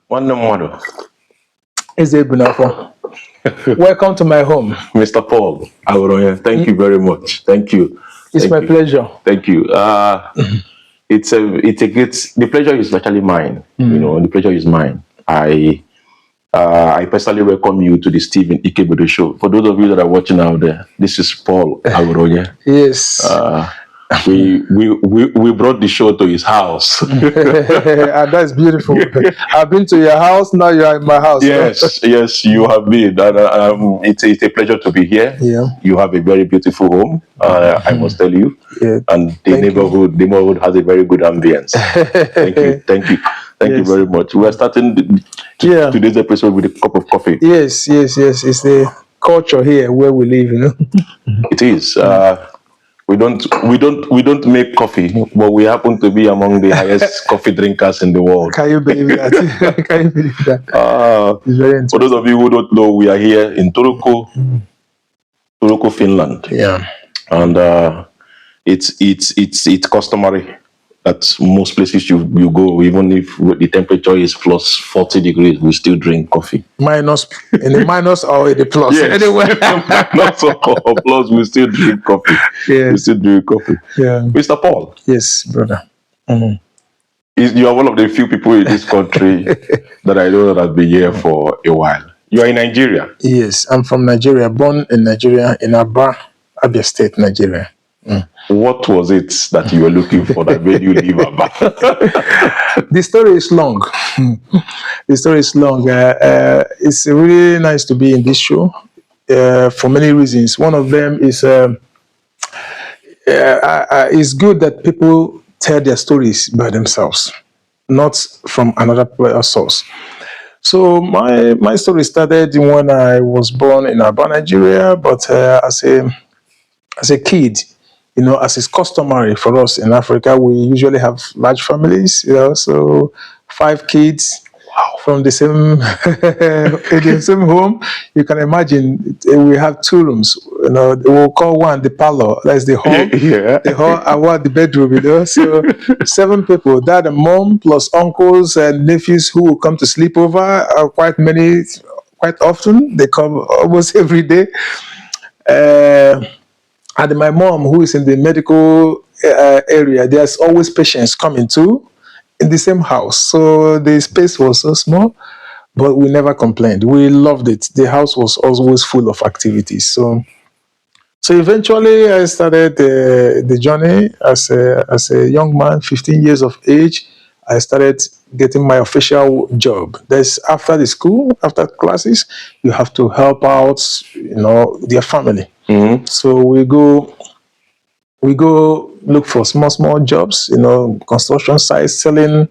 One model. Welcome to my home. Mr. Paul Ahuruonye, thank you very much. Thank you. It's my pleasure. Thank you. It's a great, the pleasure is actually mine. You know, the pleasure is mine. I personally welcome you to the Stephen Ikebude show. For those of you that are watching out there, this is Paul Ahuruonye. Yes. We brought the show to his house. And that's beautiful. I've been to your house, now you are in my house. Yes, yes, you have been. And, it's a pleasure to be here. Yeah. You have a very beautiful home, I must tell you. Yeah. And the neighborhood has a very good ambience. Thank you very much. We are starting today's episode with a cup of coffee. Yes. It's the culture here where we live, you know. It is. We don't make coffee, but we happen to be among the highest coffee drinkers in the world. Can you believe that? Can you believe that? It's very interesting. For those of you who don't know, we are here in Turku, Finland. Yeah. And it's customary that most places you go, even if the temperature is plus 40 degrees, we still drink coffee. Minus or in the plus. Yes. Anyway. Minus or plus, we still drink coffee. Yes. We still drink coffee. Yeah. Mr. Paul. Yes, brother. You are one of the few people in this country that I know that have been here for a while. You are in Nigeria? Yes, I'm from Nigeria, born in Nigeria, in Abia State, Nigeria. What was it that you were looking for that made you leave Abba? The story is long. It's really nice to be in this show for many reasons. One of them is it's good that people tell their stories by themselves, not from another source. So my story started when I was born in Abia, Nigeria, but as a kid, you know, as is customary for us in Africa, we usually have large families, you know, so 5 kids from the same in the same home. You can imagine we have 2 rooms, you know, we'll call one the parlor, that's the hall, the hall, and one the bedroom, you know. So 7 people, dad and mom, plus uncles and nephews who will come to sleep over, quite often. They come almost every day. And my mom, who is in the medical area, there's always patients coming too in the same house. So the space was so small, but we never complained. We loved it. The house was always full of activities. So eventually I started the journey as a young man, 15 years of age. I started getting my official job. That's after the school, after classes, you have to help out, you know, their family. So we go look for small jobs, you know, construction sites, selling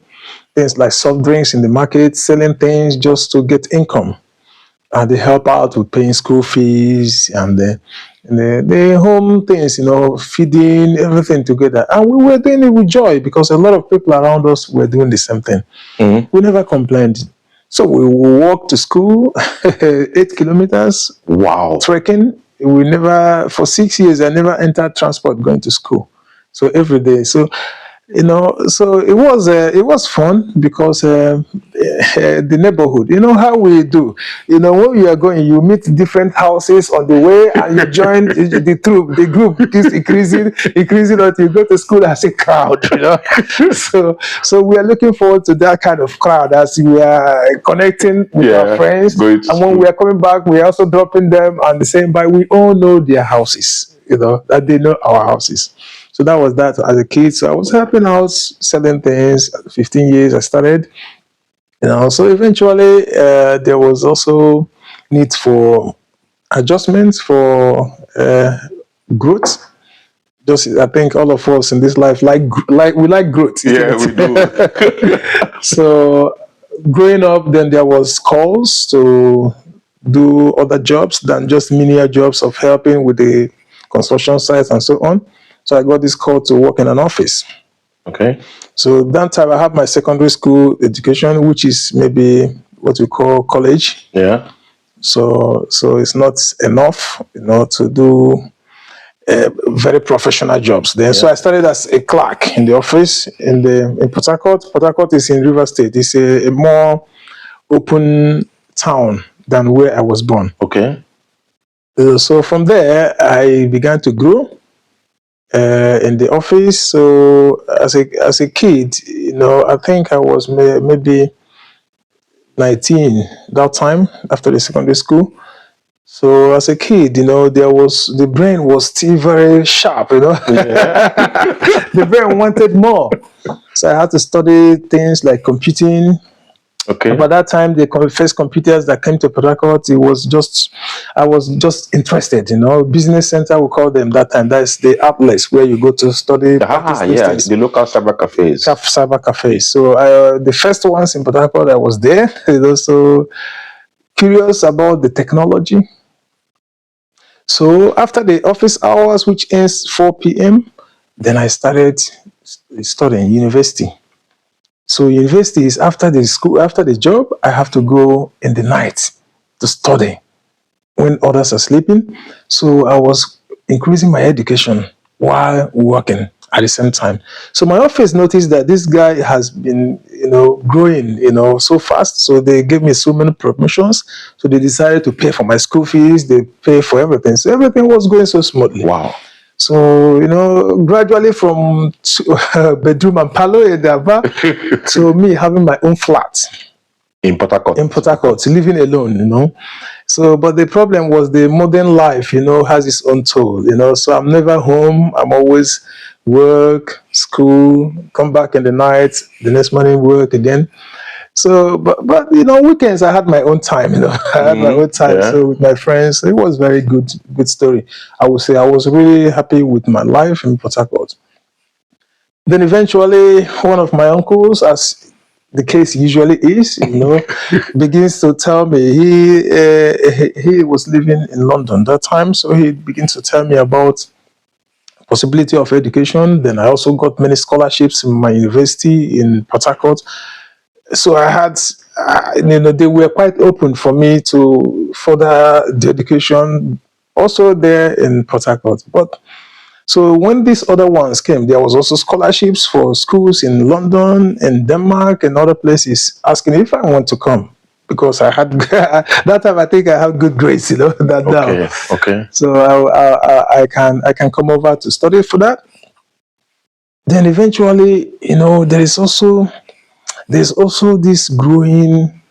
things like soft drinks in the market, selling things just to get income. And they help out with paying school fees and the home things, you know, feeding, everything together. And we were doing it with joy because a lot of people around us were doing the same thing. We never complained. So we walked to school, 8 kilometers. Wow. Trekking. We never, for 6 years, I never entered transport going to school. So every day. So, you know, so it was fun because the neighborhood, you know how we do. You know, when you are going, you meet different houses on the way and you join the troop. The group keeps increasing until you go to school as a crowd, you know. So we are looking forward to that kind of crowd as we are connecting with our friends. And when we are coming back, we are also dropping them on the same bike. We all know their houses, you know, that they know our houses. So that was that as a kid. So I was helping out, selling things. 15 years I started. You know, so eventually there was also need for adjustments, for growth. Just I think all of us in this life like we like growth. Yeah, we do. So growing up, then there was calls to do other jobs than just menial jobs of helping with the construction sites and so on. So I got this call to work in an office. Okay. So that time I had my secondary school education, which is maybe what we call college. Yeah. So it's not enough, you know, to do very professional jobs then. So I started as a clerk in the office in Port Harcourt. Port Harcourt is in River State. It's a more open town than where I was born. Okay. So from there, I began to grow in the office. So as a kid, I think I was maybe 19 that time after the secondary school. So as a kid, the brain was still very sharp, the brain wanted more. So I had to study things like computing. Okay. By that time, the first computers that came to Port Harcourt, I was just interested, business center, we call them that time. That's the outlets where you go to study. Things. The local cyber cafes. Cyber cafes. So the first ones in Port Harcourt, I was there. So curious about the technology. So after the office hours, which ends 4 p.m., then I started studying university. So university is after the school, after the job, I have to go in the night to study when others are sleeping. So I was increasing my education while working at the same time. So my office noticed that this guy has been, growing, so fast. So they gave me so many promotions. So they decided to pay for my school fees. They pay for everything. So everything was going so smoothly. Wow. So, gradually from bedroom and parlor in the Abia to me having my own flat. In Port Harcourt. In Port Harcourt, living alone, So, but the problem was the modern life, has its own toll, So I'm never home. I'm always work, school, come back in the night, the next morning work again. So, but weekends I had my own time, I had my own time. Yeah. So with my friends, it was very good story. I would say I was really happy with my life in Port Harcourt. Then eventually, one of my uncles, as the case usually is, begins to tell me he was living in London that time, so he begins to tell me about possibility of education. Then I also got many scholarships in my university in Port Harcourt. So I had, they were quite open for me to further the education also there in Port Harcourt. But so when these other ones came, there was also scholarships for schools in London and Denmark and other places asking if I want to come because I had that time I think I had good grades, Okay. So I can come over to study for that. Then eventually, there's also this growing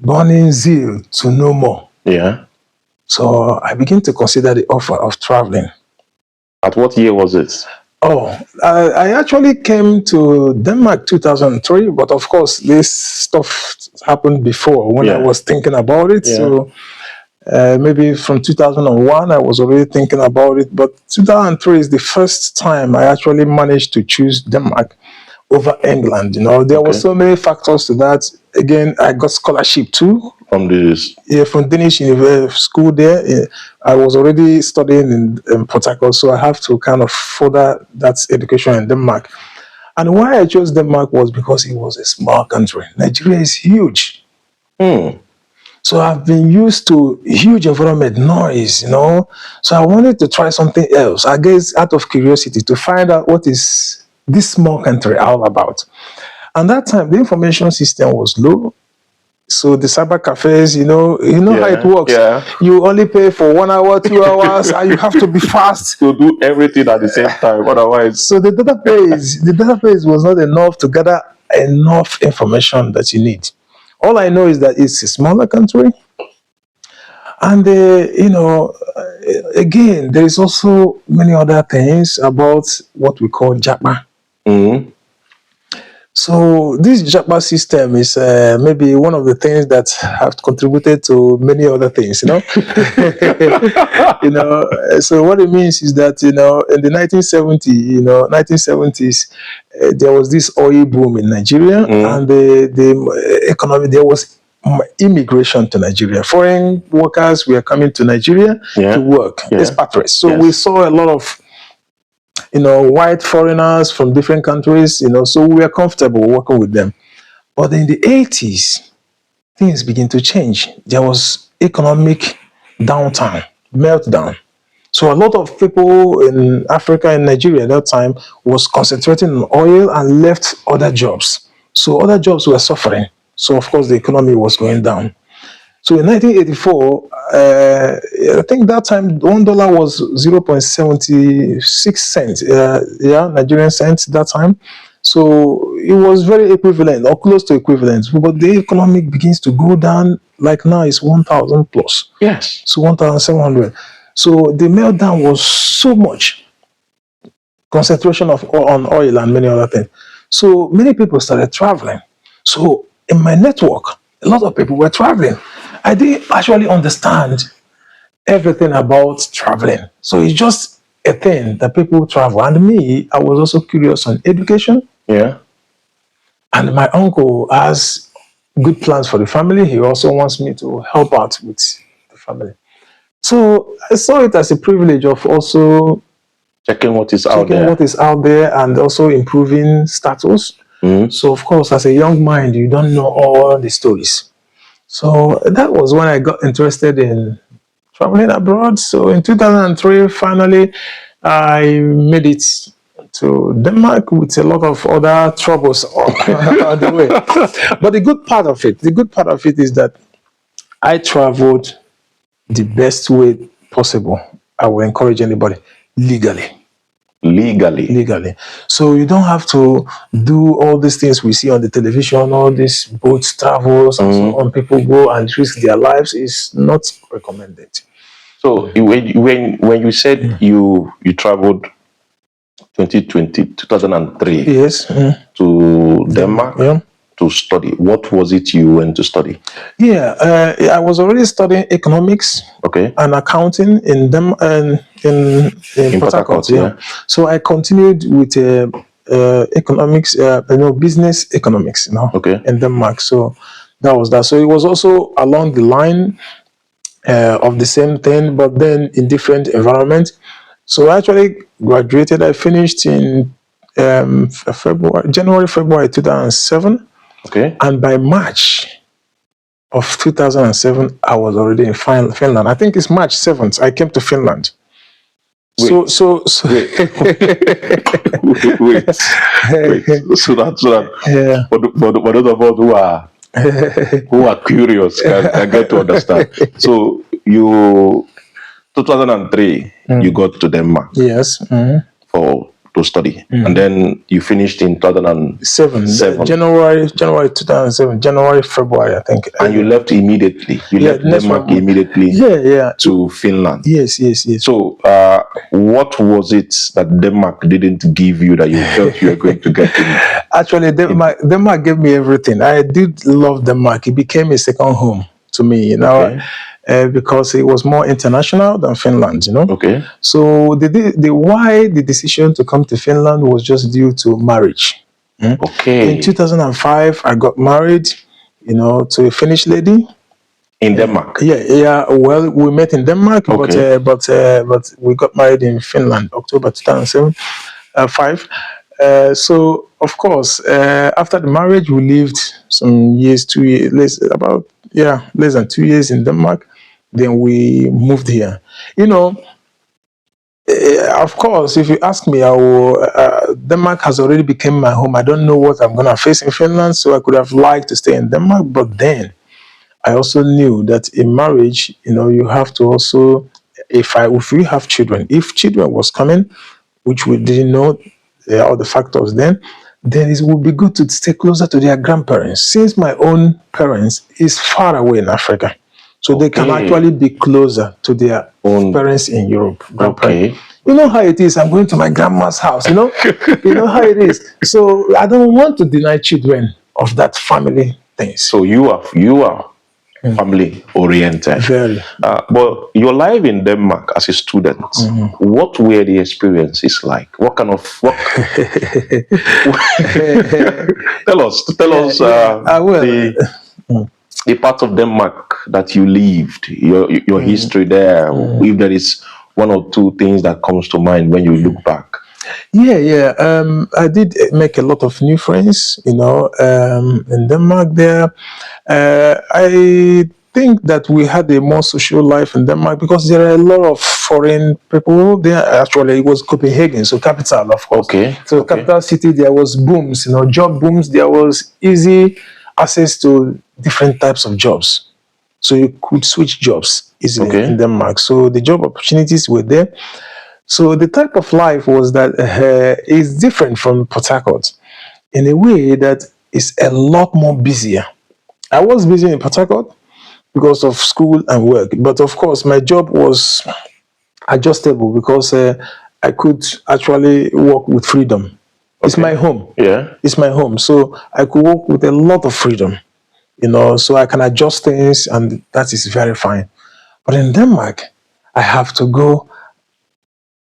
burning zeal to know more. Yeah. So I begin to consider the offer of traveling. At what year was it? I actually came to Denmark 2003, but of course this stuff happened before when I was thinking about it. Yeah. So maybe from 2001 I was already thinking about it, but 2003 is the first time I actually managed to choose Denmark over England. There were so many factors to that. Again, I got scholarship too. From this? Yeah, from Danish school there. I was already studying in Port Harcourt, so I have to kind of further that education in Denmark. And why I chose Denmark was because it was a small country. Nigeria is huge. So I've been used to huge environment noise, So I wanted to try something else. I guess out of curiosity to find out what is this small country all about. And that time the information system was low. So the cyber cafes, how it works. Yeah. You only pay for 1 hour, 2 hours, and you have to be fast to do everything at the same time. Otherwise, so the database was not enough to gather enough information that you need. All I know is that it's a smaller country, and again, there is also many other things about what we call Japa. So this Japa system is maybe one of the things that have contributed to many other things, So what it means is that in the 1970s, there was this oil boom in Nigeria, and the economy there was immigration to Nigeria. Foreign workers were coming to Nigeria to work, expatriates. So we saw a lot of white foreigners from different countries, so we were comfortable working with them. But in the 80s, things began to change. There was economic meltdown. So a lot of people in Africa and Nigeria at that time was concentrating on oil and left other jobs. So other jobs were suffering. So of course the economy was going down. So in 1984, I think that time $1 was 0.76 cents, Nigerian cents that time. So it was very equivalent or close to equivalent. But the economy begins to go down. Like now, it's 1,000 plus. Yes. So 1,700. So the meltdown was so much concentration on oil and many other things. So many people started traveling. So in my network, a lot of people were traveling. I didn't actually understand everything about traveling. So it's just a thing that people travel. And me, I was also curious on education. Yeah. And my uncle has good plans for the family. He also wants me to help out with the family. So I saw it as a privilege of also checking what is out there and also improving status. So of course, as a young mind, you don't know all the stories. So that was when I got interested in traveling abroad. So in 2003, finally, I made it to Denmark with a lot of other troubles on the way. But the good part of it is that I traveled the best way possible. I will encourage anybody legally. So you don't have to do all these things we see on the television, all these boat travels and so on. People go and risk their lives. Is not recommended. So when you said you traveled 2003 yes to Denmark to study, what was it you went to study? I was already studying economics and accounting in Port Harcourt. So I continued with economics, business economics, in Denmark. So that was that. So it was also along the line of the same thing, but then in different environments. So I actually graduated. I finished in January, February 2007. And by March of 2007, I was already in Finland. I think it's March 7th. I came to Finland. Wait. Wait. So that Yeah. for those of us who are curious can get to understand. So you 2003 you got to Denmark. Yes. To study, and then you finished in 2007. January 2007, January, February, I think. And you left immediately. You left Denmark immediately. To Finland. Yes. So, what was it that Denmark didn't give you that you felt you were going to get? Actually, Denmark gave me everything. I did love Denmark. It became a second home to me, because it was more international than Finland, So the decision to come to Finland was just due to marriage. In 2005, I got married, to a Finnish lady. In Denmark? Yeah. Well, we met in Denmark, but we got married in Finland, October 2005. So, of course, after the marriage, we lived some years, less than 2 years in Denmark. Then we moved here. Of course, if you ask me, Denmark has already become my home. I don't know what I'm going to face in Finland, so I could have liked to stay in Denmark. But then I also knew that in marriage, you have to also, if we have children, if children was coming, which we didn't know all the factors then it would be good to stay closer to their grandparents. Since my own parents is far away in Africa, so they can actually be closer to their own parents in Europe. You know how it is. I'm going to my grandma's house. You know how it is. So I don't want to deny children of that family thing. So you are family oriented. Very. But your life in Denmark as a student, what were the experiences like? What kind of tell us I will. the part of Denmark that you lived, your history there, if there is one or two things that comes to mind when you look back. I did make a lot of new friends, in Denmark there. I think that we had a more social life in Denmark because there are a lot of foreign people there. Actually, it was Copenhagen, so capital, of course. Okay. So Okay. capital city, there was booms, job booms. There was easy access to different types of jobs. So you could switch jobs easily Okay. in Denmark. So the job opportunities were there. So the type of life was that is different from Port Harcourt in a way that is a lot more busier. I was busy in Port Harcourt because of school and work, but of course my job was adjustable because I could actually work with freedom. It's Okay. my home. Yeah. It's my home, so I could work with a lot of freedom. So I can adjust things, and that is very fine. But in Denmark, I have to go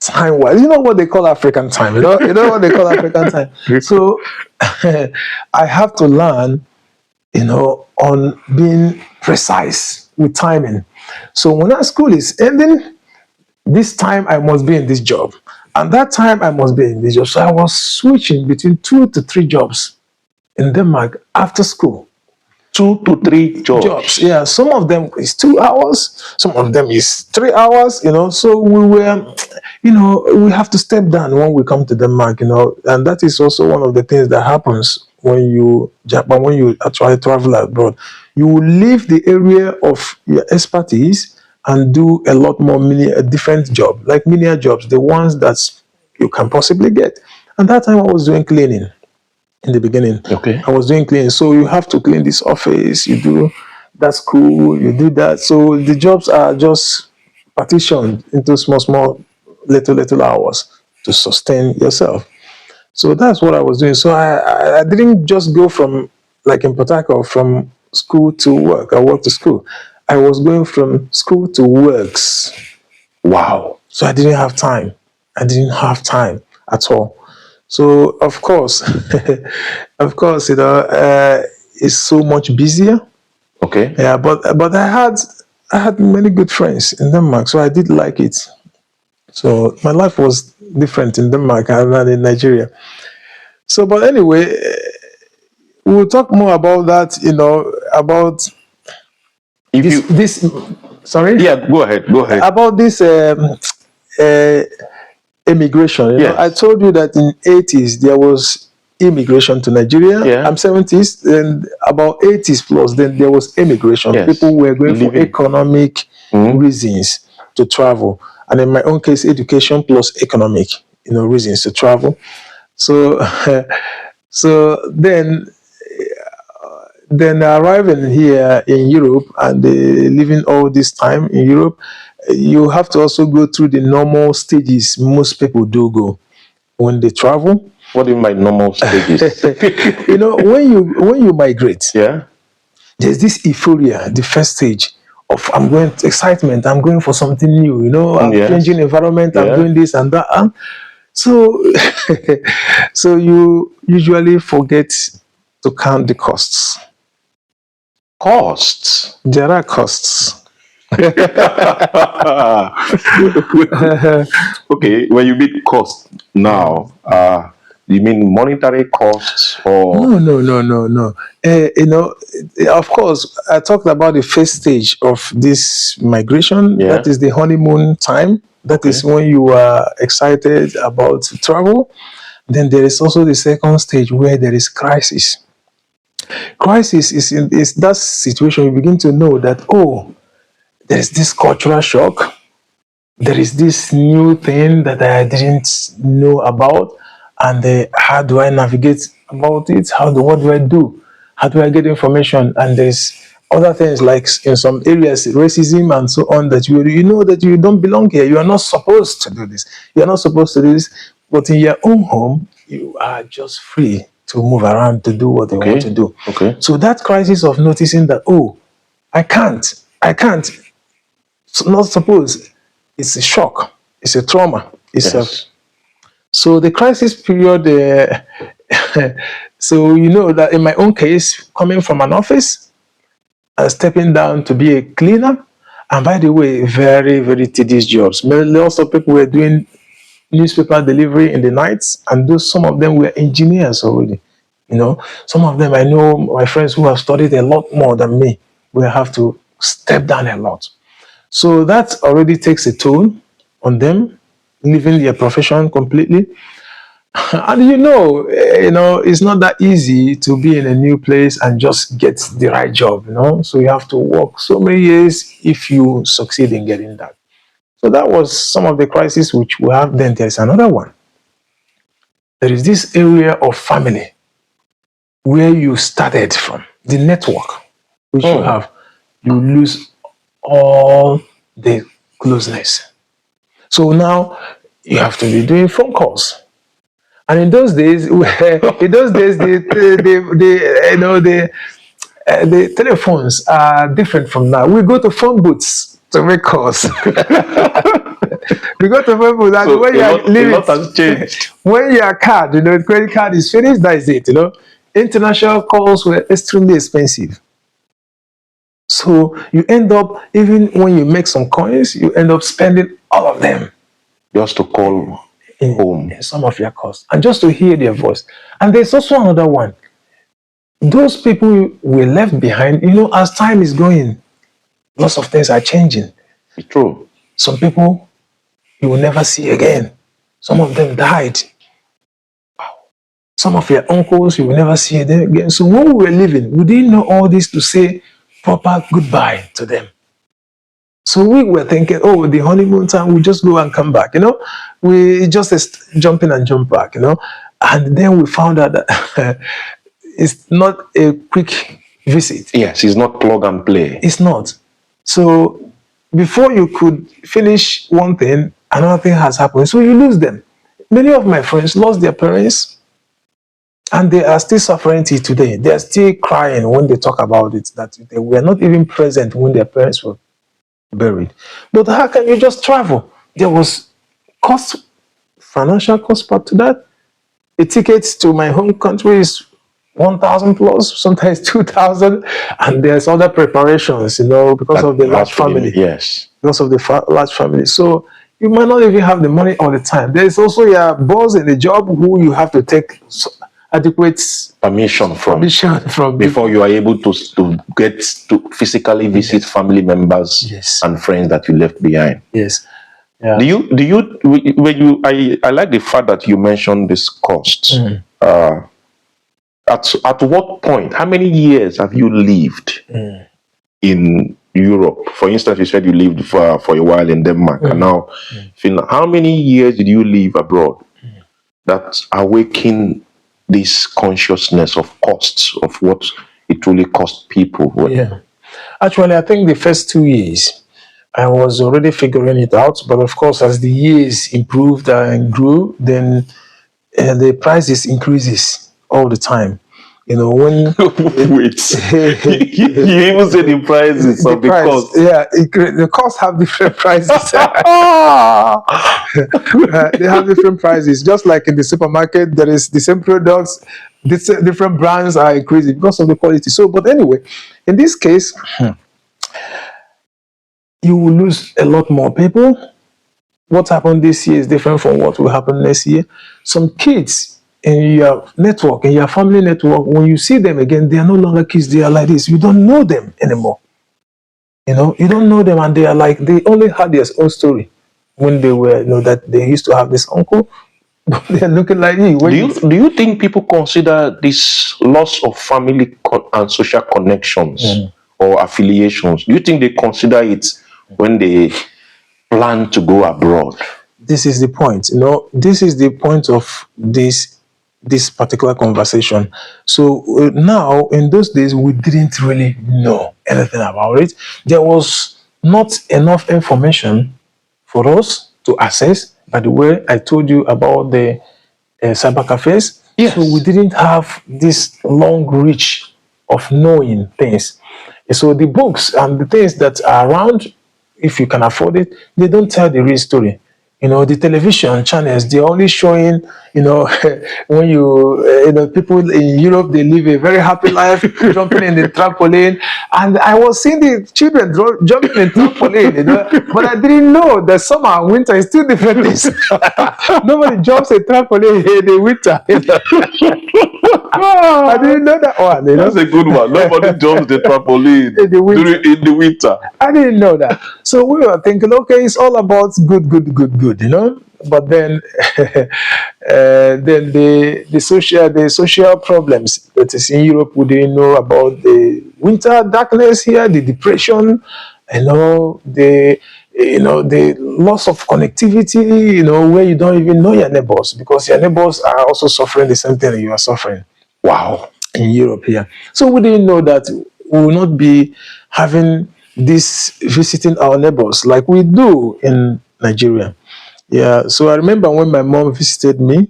time wise. You know what they call African time. You know what they call African time. So I have to learn, on being precise with timing. So when our school is ending, this time I must be in this job, and that time I must be in this job. So I was switching between 2 to 3 jobs in Denmark after school. 2 to 3 jobs. Yeah, some of them is 2 hours, some of them is 3 hours, so we were, we have to step down when we come to Denmark, and that is also one of the things that happens when you Japa, when you actually travel abroad. You will leave the area of your expertise and do a lot more a different job, like menial jobs, the ones that you can possibly get. And that time I was doing cleaning. In the beginning, Okay. I was doing cleaning. So you have to clean this office, you do that school, you do that. So the jobs are just partitioned into small, little hours to sustain yourself. So that's what I was doing. So I didn't just go from, like in Port Harcourt, from school to work. I work to school. I was going from school to works. Wow. So I didn't have time. I didn't have time at all. So of course, it's so much busier. Okay. Yeah, but I had many good friends in Denmark, so I did like it. So my life was different in Denmark than in Nigeria. So, but anyway, we'll talk more about that. About If this. you This. Sorry. Yeah, go ahead. Go ahead. About this. Immigration. Yes. I told you that in 80s there was immigration to Nigeria. Yeah. I'm 70s, and about 80s plus, then there was immigration. Yes. People were going for Living. economic reasons to travel, and in my own case, education plus economic, reasons to travel. So, so then arriving here in Europe and living all this time in Europe, you have to also go through the normal stages most people do go when they travel. What do you mean by normal stages? When you migrate, Yeah. there's this euphoria, the first stage of excitement. I'm going for something new. I'm Yes. changing environment. I'm Yeah. doing this and that. So, so you usually forget to count the costs. Costs. There are costs. Okay, when you mean cost now, you mean monetary costs or No. Of course, I talked about the first stage of this migration. Yeah. That is the honeymoon time. That is when you are excited about travel. Then there is also the second stage where there is crisis. Crisis is that situation you begin to know that, there is this cultural shock. There is this new thing that I didn't know about, and how do I navigate about it? What do I do? How do I get information? And there's other things like in some areas, racism and so on, that you know that you don't belong here. You are not supposed to do this. You are not supposed to do this. But in your own home, you are just free to move around to do what you want to do. Okay. So that crisis of noticing that, I can't. Not suppose. It's a shock. It's a trauma. Yes. So the crisis period. So that in my own case, coming from an office and stepping down to be a cleaner, and by the way, very very tedious jobs. Lots of people were doing newspaper delivery in the nights, and some of them were engineers already. Some of them, I know my friends who have studied a lot more than me, will have to step down a lot. So that already takes a toll on them, leaving their profession completely. And it's not that easy to be in a new place and just get the right job, So you have to work so many years if you succeed in getting that. So that was some of the crises which we have. Then there's another one. There is this area of family where you started from, the network which you have. You lose all the closeness. So now you have to be doing phone calls. And in those days, the telephones are different from now. We go to phone booths to make calls. We go to phone booths, and So when a lot has changed. when your card, credit card is finished, that is it. International calls were extremely expensive. So you end up, even when you make some coins, you end up spending all of them Just to call home. in some of your calls, and just to hear their voice. And there's also another one. Those people were left behind, as time is going, lots of things are changing. It's true. Some people you will never see again. Some of them died. Some of your uncles you will never see them again. So when we were living, we didn't know all this to say proper goodbye to them. So we were thinking, the honeymoon time, we'll just go and come back, We just jump in and jump back, And then we found out that it's not a quick visit. Yes, it's not plug and play. It's not. So before you could finish one thing, another thing has happened. So you lose them. Many of my friends lost their parents, and they are still suffering till today. They are still crying when they talk about it, that they were not even present when their parents were buried. But how can you just travel? There was financial cost part to that. A ticket to my home country is 1,000 plus, sometimes 2,000, and there's other preparations, because of the large family. Yes. Because of the large family. So you might not even have the money all the time. There's also your boss in the job who you have to take adequate permission from before you are able to get to physically visit family members and friends that you left behind. Yes. Yeah. I like the fact that you mentioned this cost. At what point, how many years have you lived in Europe? For instance, you said you lived for a while in Denmark and now Finland. How many years did you live abroad that awakened this consciousness of costs, of what it really cost people? Yeah. Actually, I think the first 2 years, I was already figuring it out. But of course, as the years improved and grew, then the prices increases all the time. When wait, you even say the prices of the cost. Yeah, the costs have different prices. They have different prices. Just like in the supermarket, there is the same products, different brands are increasing because of the quality. So, but anyway, in this case, you will lose a lot more people. What happened this year is different from what will happen next year. Some kids in your network, in your family network, when you see them again, they are no longer kids, they are like this. You don't know them anymore. You don't know them, and they are like, they only had their own story when they were, that they used to have this uncle, but they are looking like you. Do you think people consider this loss of family and social connections or affiliations? Do you think they consider it when they plan to go abroad? This is the point. This is the point of this particular conversation. So now, in those days, we didn't really know anything about it. There was not enough information for us to access. By the way, I told you about the cyber cafes. Yes. So we didn't have this long reach of knowing things. So the books and the things that are around, if you can afford it, they don't tell the real story. The television channels, they're only showing, when people in Europe, they live a very happy life, jumping in the trampoline. And I was seeing the children jumping in trampoline, but I didn't know that summer and winter is two different things. Nobody jumps a trampoline in the winter. I didn't know that one, you know. That's a good one. Nobody jumps the trampoline In the winter. in the winter. I didn't know that. So we were thinking, okay, it's all about good, you know. But then, then the social problems that is in Europe, we didn't know about the winter darkness here, the depression, the loss of connectivity, where you don't even know your neighbors because your neighbors are also suffering the same thing that you are suffering. Wow. In Europe here. So we didn't know that we will not be having this visiting our neighbors like we do in Nigeria. Yeah. So I remember when my mom visited me,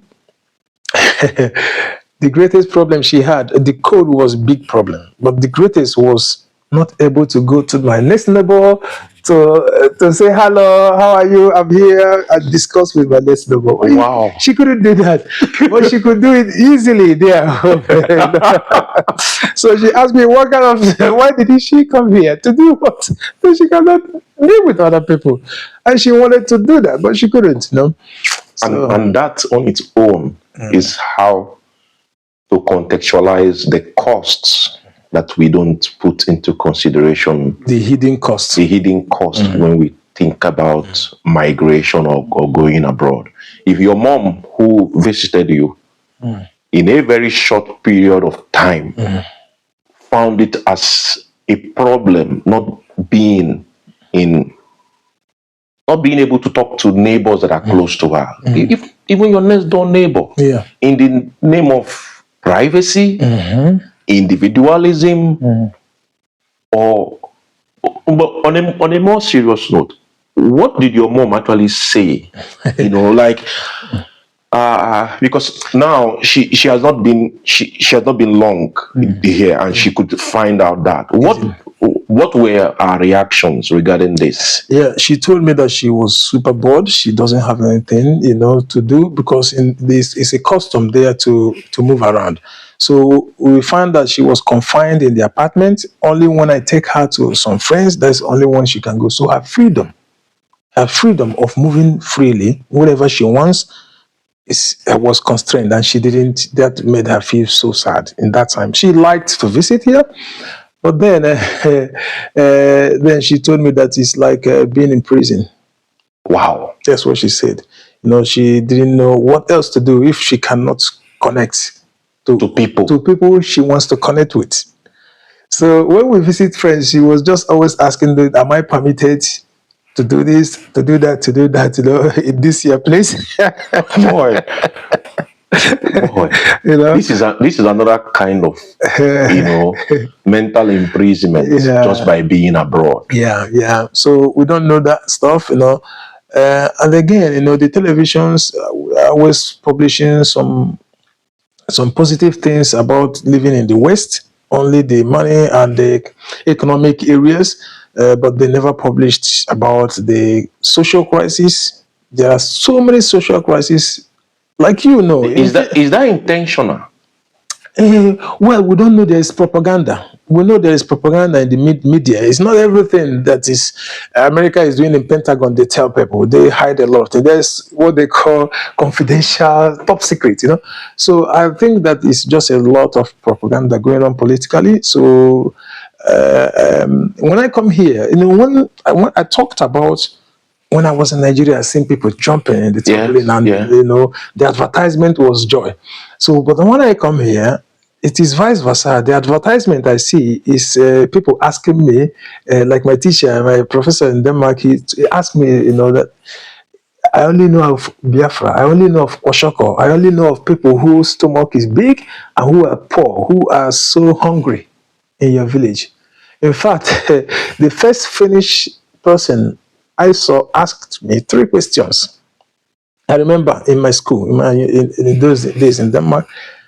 the greatest problem she had, the cold was big problem, but the greatest was not able to go to my next neighbor to say hello, how are you? I'm here and discuss with my next neighbor. Wow. She couldn't do that, but she could do it easily there. So she asked me, what kind of, why did she come here to do what? So she cannot live with other people, and she wanted to do that, but she couldn't. So, and that on its own is how to contextualize the costs that we don't put into consideration. The hidden costs. The hidden cost when we think about migration or going abroad. If your mom who visited you in a very short period of time found it as a problem not being able to talk to neighbors that are close to her, if even your next door neighbor, in the name of privacy, individualism, or but on a more serious note, what did your mom actually say? Because now she has not been long here, and she could find out that what were our reactions regarding this? Yeah, she told me that she was super bored. She doesn't have anything, to do because in this is a custom there to move around. So we found that she was confined in the apartment. Only when I take her to some friends, that's only when she can go. So her freedom of moving freely, whatever she wants, was constrained, and she didn't. That made her feel so sad in that time. She liked to visit here. But then she told me that it's like being in prison. Wow. That's what she said. She didn't know what else to do if she cannot connect to people she wants to connect with. So when we visit friends, she was just always asking, am I permitted to do this, to do that, in this your place? Boy. This is another kind of mental imprisonment just by being abroad. Yeah. So we don't know that stuff, and again, the televisions are always publishing some positive things about living in the West, only the money and the economic areas, but they never published about the social crisis. There are so many social crises. Like is that intentional? Well, we don't know there is propaganda. We know there is propaganda in the media. It's not everything that is America is doing in Pentagon. They tell people, they hide a lot. There's what they call confidential, top secret. So I think that it's just a lot of propaganda going on politically. So when I come here, when I talked about. When I was in Nigeria, I seen people jumping in the trampoline, and the advertisement was joy. So, but when I come here, it is vice versa. The advertisement I see is people asking me, like my teacher, my professor in Denmark, he asked me, that I only know of Biafra, I only know of Oshoko, I only know of people whose stomach is big and who are poor, who are so hungry in your village. In fact, the first Finnish person I saw asked me 3 questions. I remember in my school, in those days in Denmark,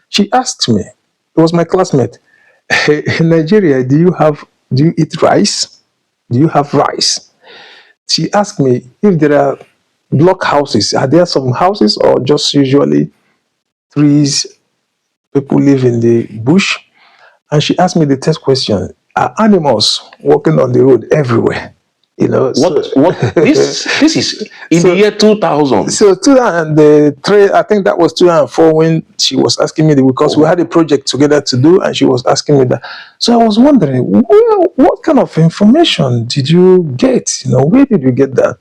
she asked me, it was my classmate, in Nigeria, do you eat rice? Do you have rice? She asked me if there are block houses. Are there some houses or just usually trees, people live in the bush? And she asked me the third question, are animals walking on the road everywhere? You know, This is in So- the year 2000. so 2003, I think that was 2004 when she was asking me because we had a project together to do, and she was asking me that. So I was wondering, what kind of information did you get? You know, where did you get that?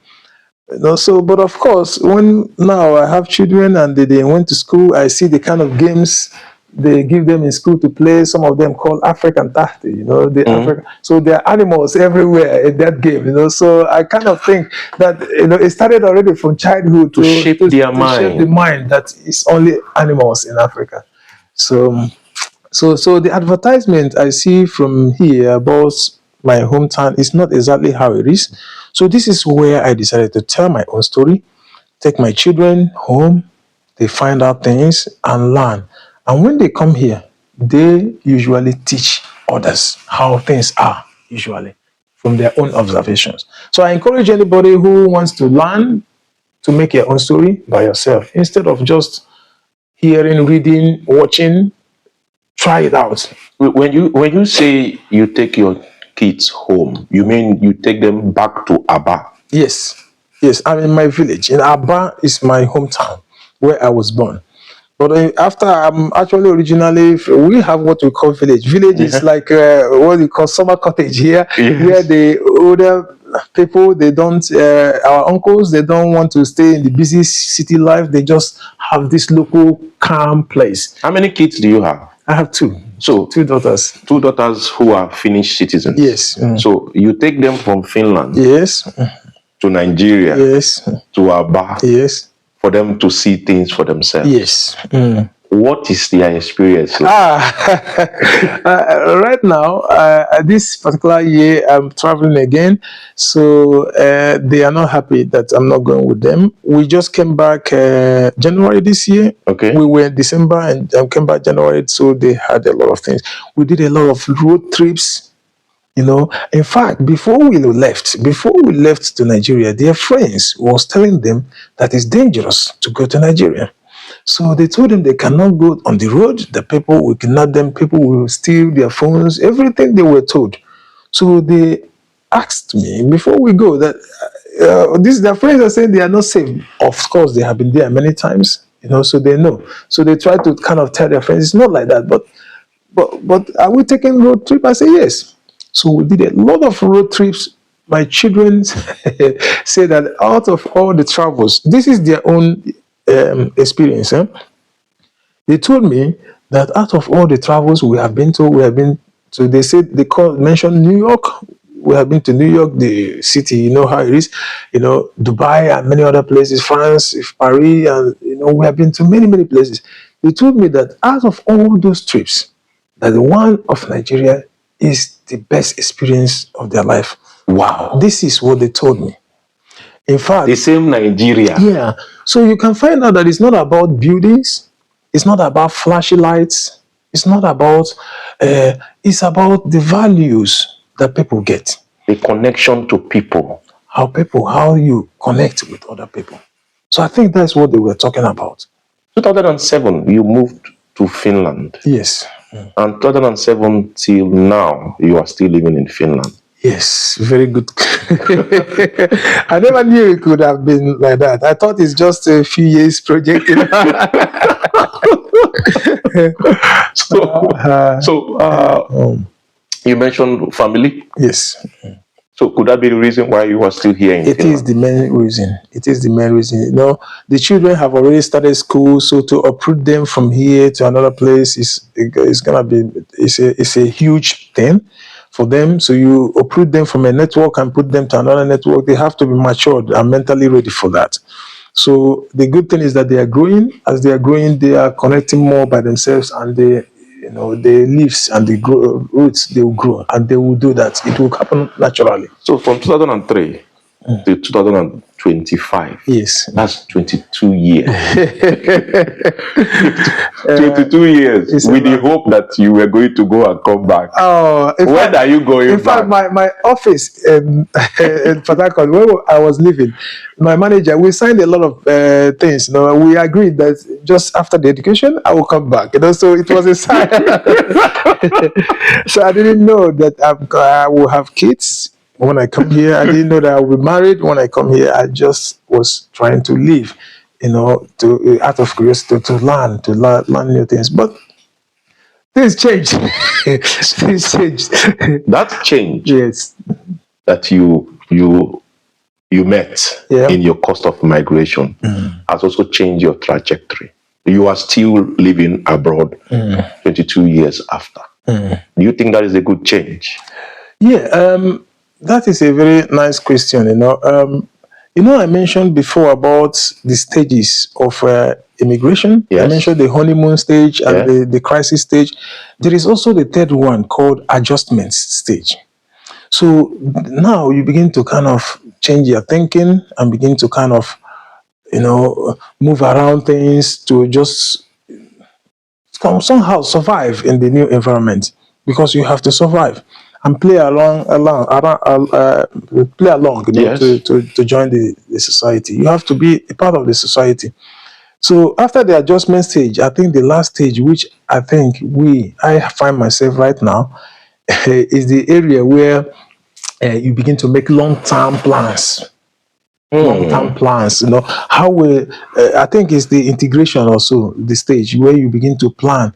You know, so but of course, when now I have children and they went to school, I see the kind of games they give them in school to play. Some of them called African Tahti, you know, so there are animals everywhere in that game, you know. So I kind of think that, you know, it started already from childhood To shape their shape the mind. mind that it's only animals in Africa. So so the advertisement I see from here about my hometown is not exactly how it is. So this is where I decided to tell my own story, take my children home, they find out things and learn. And when they come here, they usually teach others how things are, usually from their own observations. So I encourage anybody who wants to learn to make your own story by yourself instead of just hearing, reading, watching. Try it out. When you say you take your kids home, you mean you take them back to Abba? Yes, yes. I'm in my village. In Abba is my hometown where I was born. But after I'm actually originally, we have what we call village. Village is like what we call summer cottage here, where the older people, they don't, our uncles, they don't want to stay in the busy city life. They just have this local calm place. How many kids do you have? I have two. So Two daughters. two daughters who are Finnish citizens. Yes. So you take them from Finland Yes. to Nigeria Yes. to Abba Yes. for them to see things for themselves. Yes. What is their experience like? Right now, this particular year, I'm traveling again, so they are not happy that I'm not going with them. We just came back January this year. Okay. We were in December and came back January, so they had a lot of things. We did a lot of road trips. You know, in fact, before we left to Nigeria, their friends was telling them that it's dangerous to go to Nigeria. So they told them they cannot go on the road. The people will kidnap them. People will steal their phones. Everything they were told. So they asked me before we go that their friends are saying they are not safe. Of course, they have been there many times. You know, so they know. So they try to kind of tell their friends it's not like that. But are we taking road trip? I say yes. So we did a lot of road trips. My children say that out of all the travels, this is their own experience. They told me that out of all the travels we have been to, they said mentioned New York. We have been to New York, the city, you know how it is, you know, Dubai and many other places, France, Paris, and you know, we have been to many, many places. They told me that out of all those trips, that the one of Nigeria is the best experience of their life. Wow. This is what they told me. In fact, The same Nigeria. yeah. So you can find out that it's not about buildings, it's not about flashy lights, it's not about, it's about the values that people get. The connection to people. How you connect with other people. So I think that's what they were talking about. 2007, you moved to Finland. Yes. And 2007 till now, you are still living in Finland. Yes, very good. I never knew it could have been like that. I thought it's just a few years project. You know? You mentioned family. Yes. So could that be the reason why you are still here in It Finland? is the main reason. It is the main reason. You know, the children have already started school, so to uproot them from here to another place is gonna be it's a huge thing for them. So you uproot them from a network and put them to another network. They have to be matured and mentally ready for that. So the good thing is that they are growing. As they are growing, they are connecting more by themselves, and the leaves and the roots, they will grow, and they will do that. It will happen naturally. So from 2003 to 2025, Yes, that's 22 years. 22 years with the hope that you were going to go and come back. When are you going in back? fact, my office in Port Harcourt, where I was living, my manager, we signed a lot of things. You know, we agreed that just after the education, I will come back. You know, so it was a sign. So I didn't know that I will have kids When I come here, I didn't know that I would be married. When I come here, I just was trying to live, to out of curiosity to learn new things. But things changed. Things changed. That change Yes. that you met Yeah. in your course of migration has also changed your trajectory. You are still living abroad 22 years after. Do you think that is a good change? Yeah. That is a very nice question. I mentioned before about the stages of immigration. I Yes. mentioned the honeymoon stage and Yeah. the crisis stage. There is also the third one called adjustment stage. So now you begin to kind of change your thinking and begin to kind of, move around things to just somehow survive in the new environment, because you have to survive and play along, Yes. to join the society. You have to be a part of the society. So after the adjustment stage, I think the last stage, which I find myself right now, is the area where you begin to make long-term plans. Long-term plans, how will I think it's the integration, also the stage where you begin to plan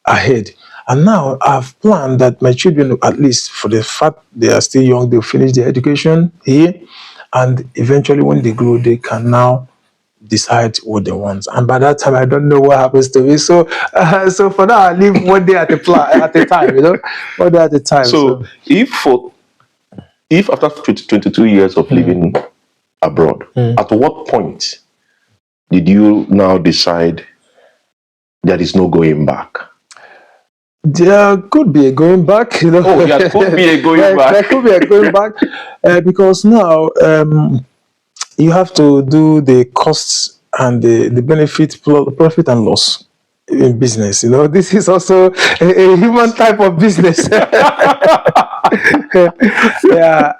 ahead. And now I've planned that my children, at least for the fact they are still young, they'll finish their education here, and eventually when they grow, they can now decide what they want. And by that time, I don't know what happens to me. So for now, I live one day at a time. One day at a time. So if after 22 years of living abroad, at what point did you now decide there is no going back? There could be a going back, Oh, there could be a going back. There could be a going back, because now you have to do the costs and the benefit, profit and loss in business. This is also a human type of business. Yeah,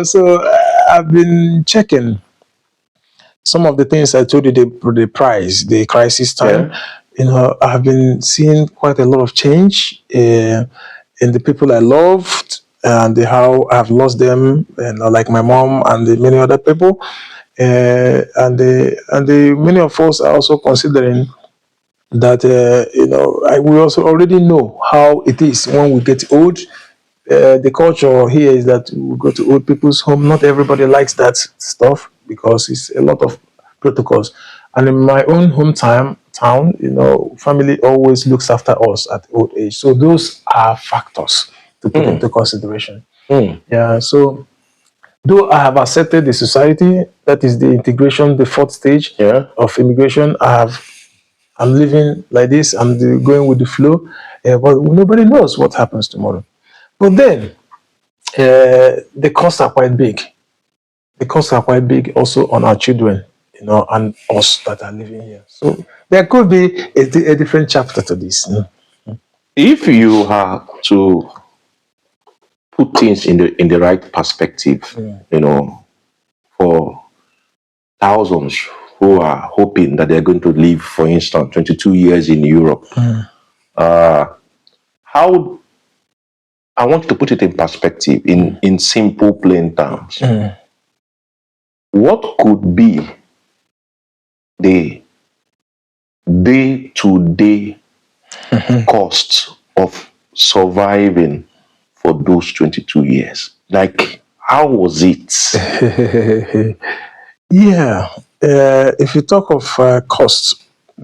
so I've been checking some of the things I told you, the crisis time. I've been seeing quite a lot of change in the people I loved, and how I've lost them, like my mom and the many other people. And the many of us are also considering that, we also already know how it is when we get old. The culture here is that we go to old people's home. Not everybody likes that stuff because it's a lot of protocols. And in my own hometown, town, family always looks after us at old age. So those are factors to put into consideration. Yeah. So though I have accepted the society, that is the integration, the fourth stage of immigration, I'm living like this. I'm going with the flow, but nobody knows what happens tomorrow. But then the costs are quite big. The costs are quite big also on our children, and us that are living here. So there could be a different chapter to this. If you are to put things in the right perspective, for thousands who are hoping that they're going to live, for instance, 22 years in Europe, how I want to put it in perspective, in simple, plain terms. What could be the day-to-day cost of surviving for those 22 years? Like, how was it? Yeah. If you talk of costs,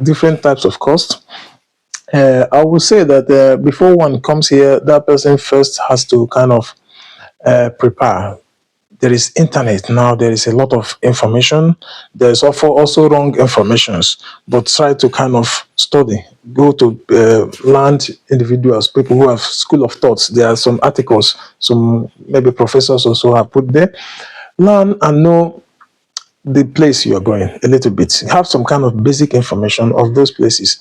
different types of costs, I would say that before one comes here, that person first has to kind of prepare. There is internet now. There is a lot of information. There's also wrong informations, but try to kind of study. Go to learned individuals, people who have school of thoughts. There are some articles, some maybe professors also have put there. Learn and know the place you are going a little bit. Have some kind of basic information of those places.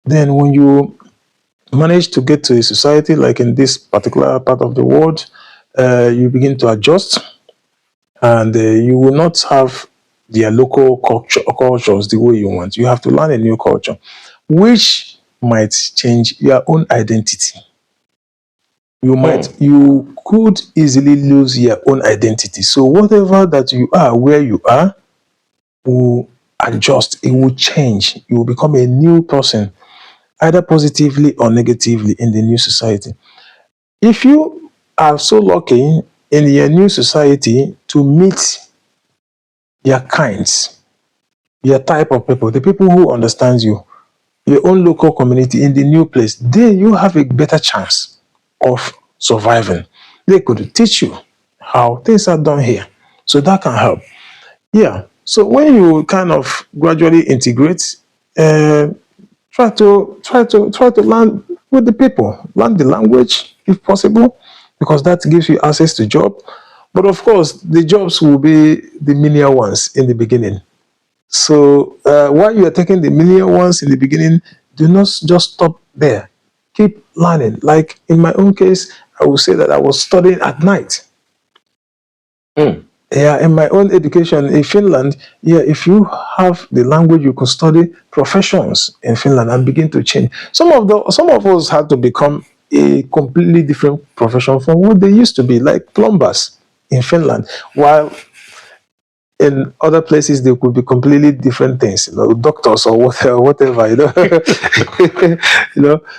Then when you manage to get to a society like in this particular part of the world, you begin to adjust, and you will not have their local cultures the way you want. You have to learn a new culture, which might change your own identity. you could easily lose your own identity. So whatever that you are, where you are, will adjust, it will change. You will become a new person, either positively or negatively in the new society. If you are so lucky in your new society to meet your kinds, your type of people, the people who understand you, your own local community in the new place, then you have a better chance of surviving. They could teach you how things are done here. So that can help. Yeah. So when you kind of gradually integrate, uh, try to learn with the people, learn the language if possible, because that gives you access to job. But of course, the jobs will be the menial ones in the beginning. So while you are taking the menial ones in the beginning, do not just stop there. Keep learning. Like in my own case, I will say that I was studying at night. Mm. Yeah, in my own education in Finland, yeah, if you have the language, you can study professions in Finland and begin to change. Some of us had to become a completely different profession from what they used to be, like plumbers in Finland, while in other places they could be completely different things, doctors or whatever,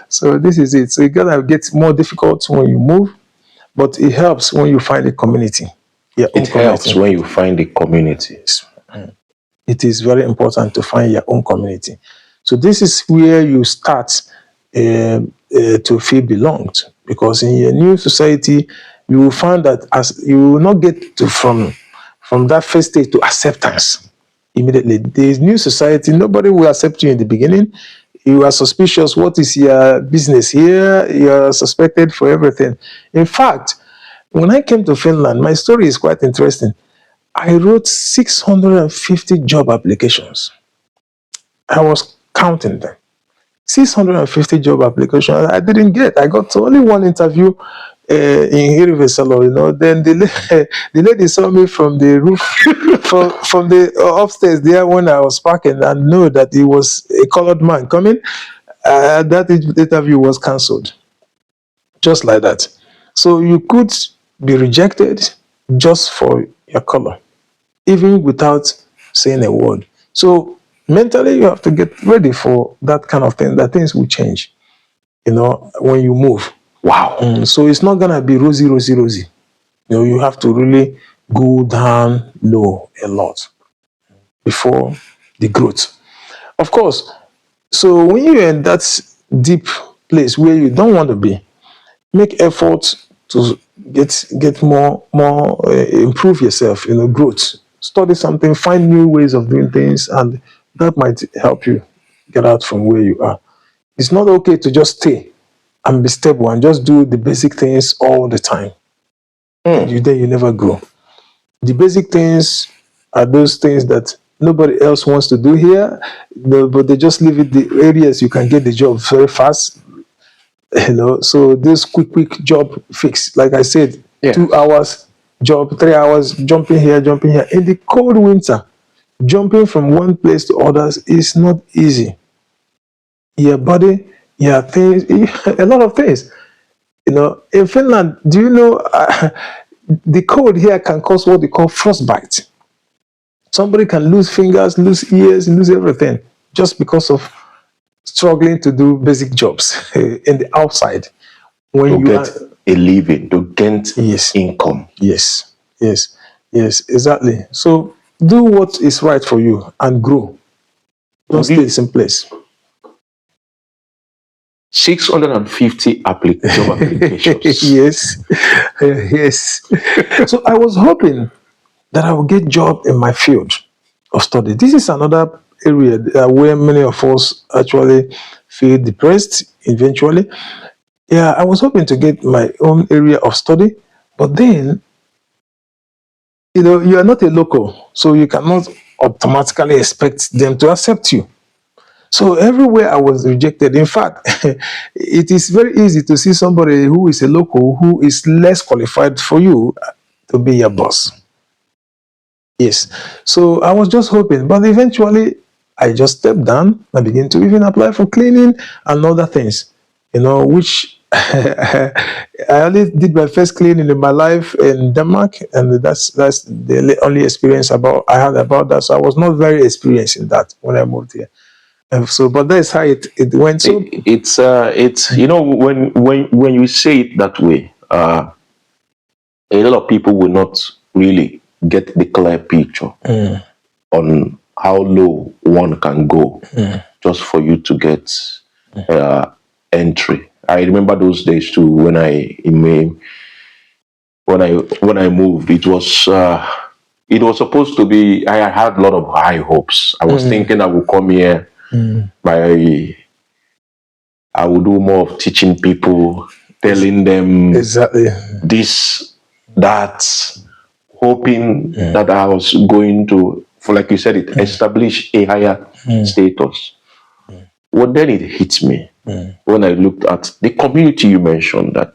So this is it. So it gonna get more difficult when you move, but it helps when you find a community, your own It helps community. when you find a community. It is very important to find your own community. So this is where you start to feel belonged, because in your new society, you will find that as you will not get to from that first stage to acceptance immediately. The new society, nobody will accept you in the beginning. You are suspicious. What is your business here? You are suspected for everything. In fact, when I came to Finland, my story is quite interesting. I wrote 650 job applications. I was counting them. 650 job applications. I didn't get. I got only one interview in Hirvesalo, Then the lady saw me from the roof, from the upstairs there when I was parking, and knew that it was a colored man coming. That interview was cancelled, just like that. So you could be rejected just for your color, even without saying a word. So mentally, you have to get ready for that kind of thing, that things will change, when you move. Wow. So it's not going to be rosy, rosy, rosy. You have to really go down low a lot before the growth. Of course, so when you're in that deep place where you don't want to be, make effort to get more improve yourself, growth. Study something, find new ways of doing things, and that might help you get out from where you are. It's not okay to just stay and be stable and just do the basic things all the time. Then you never grow. The basic things are those things that nobody else wants to do here, but they just leave it the areas you can get the job very fast. So this quick job fix, like I said, Yeah. 2 hours job, 3 hours, jumping here, jumping here. In the cold winter, jumping from one place to others is not easy. Your body, your things, a lot of things. In Finland, do you know the cold here can cause what they call frostbite. Somebody can lose fingers, lose ears, lose everything just because of struggling to do basic jobs in the outside. When To you get are, a living, to get yes, income. yes, exactly. So do what is right for you and grow. Don't stay in the same place. 650 job applications. Yes, yes. So I was hoping that I would get job in my field of study. This is another area where many of us actually feel depressed eventually. Yeah, I was hoping to get my own area of study, but then, you are not a local, so you cannot automatically expect them to accept you. So everywhere I was rejected. In fact, it is very easy to see somebody who is a local who is less qualified for you to be your boss. Yes. So I was just hoping, but eventually I just stepped down. I began to even apply for cleaning and other things, which I only did my first cleaning in my life in Denmark, and that's the only experience I had about that. So I was not very experienced in that when I moved here. And so, but that's how it went. So It's when you say it that way, a lot of people will not really get the clear picture on how low one can go just for you to get entry. I remember those days too when when I moved. It was supposed to be. I had a lot of high hopes. I was thinking I would come here by. I would do more of teaching people, telling them exactly. this, that, hoping that I was going to, for like you said, it establish a higher status. Well, then it hit me when I looked at the community you mentioned, that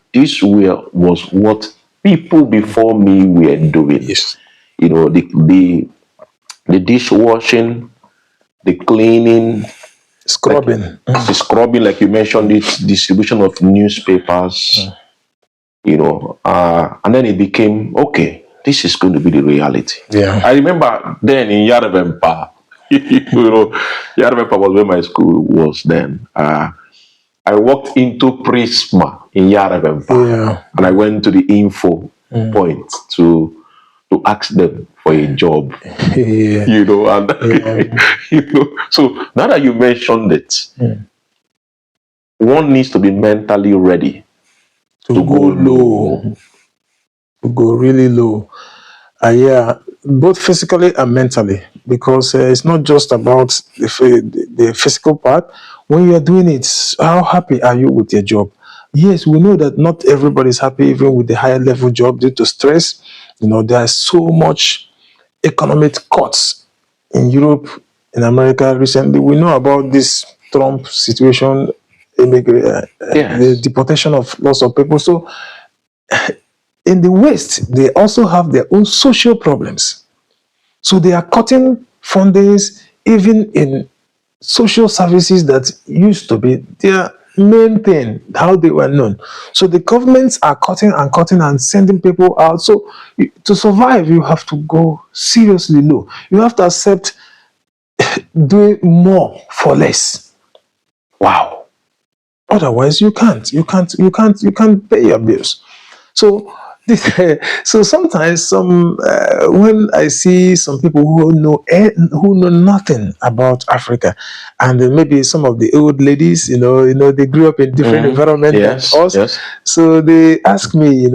was what people before me were doing. Yes. You know, the dishwashing, the cleaning, Scrubbing. the scrubbing, like you mentioned, it distribution of newspapers. You know, and then it became okay. This is going to be the reality. Yeah. I remember then in Yarabempa, you know, Yarabempa was where my school was then. I walked into Prisma in Yarabempa, and I went to the info point to ask them for a job. You know, and you know. So now that you mentioned it, one needs to be mentally ready to go low, to go really low. Yeah, both physically and mentally, because it's not just about the physical part. When you are doing it, how happy are you with your job? Yes, we know that not everybody is happy even with the higher level job due to stress. You know, there are so much economic cuts in Europe, in America recently. We know about this Trump situation, the deportation of lots of people. So in the West, they also have their own social problems. So they are cutting fundings even in social services that used to be their main thing, how they were known. So the governments are cutting and cutting and sending people out. So to survive, you have to go seriously low. You have to accept doing more for less. Wow. Otherwise, you can't pay your bills. So so sometimes when I see some people who know nothing about Africa, and then maybe some of the old ladies, they grew up in different environment than us. So they ask me,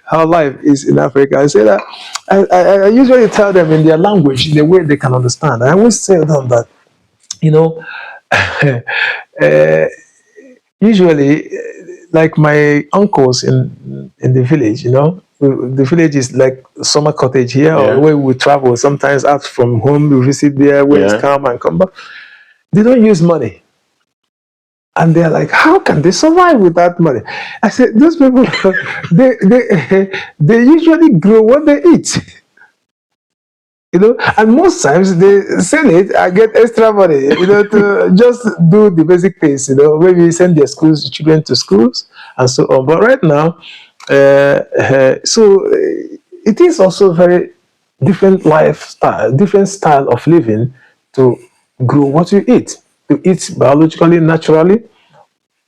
how life is in Africa. I say that I usually tell them in their language, in the way they can understand. I always tell them that, usually, like my uncles in the village, the village is like summer cottage here, or where we travel sometimes out from home, we visit there where it's calm and come back. They don't use money. And they're like, how can they survive without money? I said, those people, they usually grow what they eat. And most times they sell it and get extra money, to just do the basic things, maybe send their children to schools and so on. But right now, so it is also very different lifestyle, different style of living to grow what you eat, to eat biologically, naturally,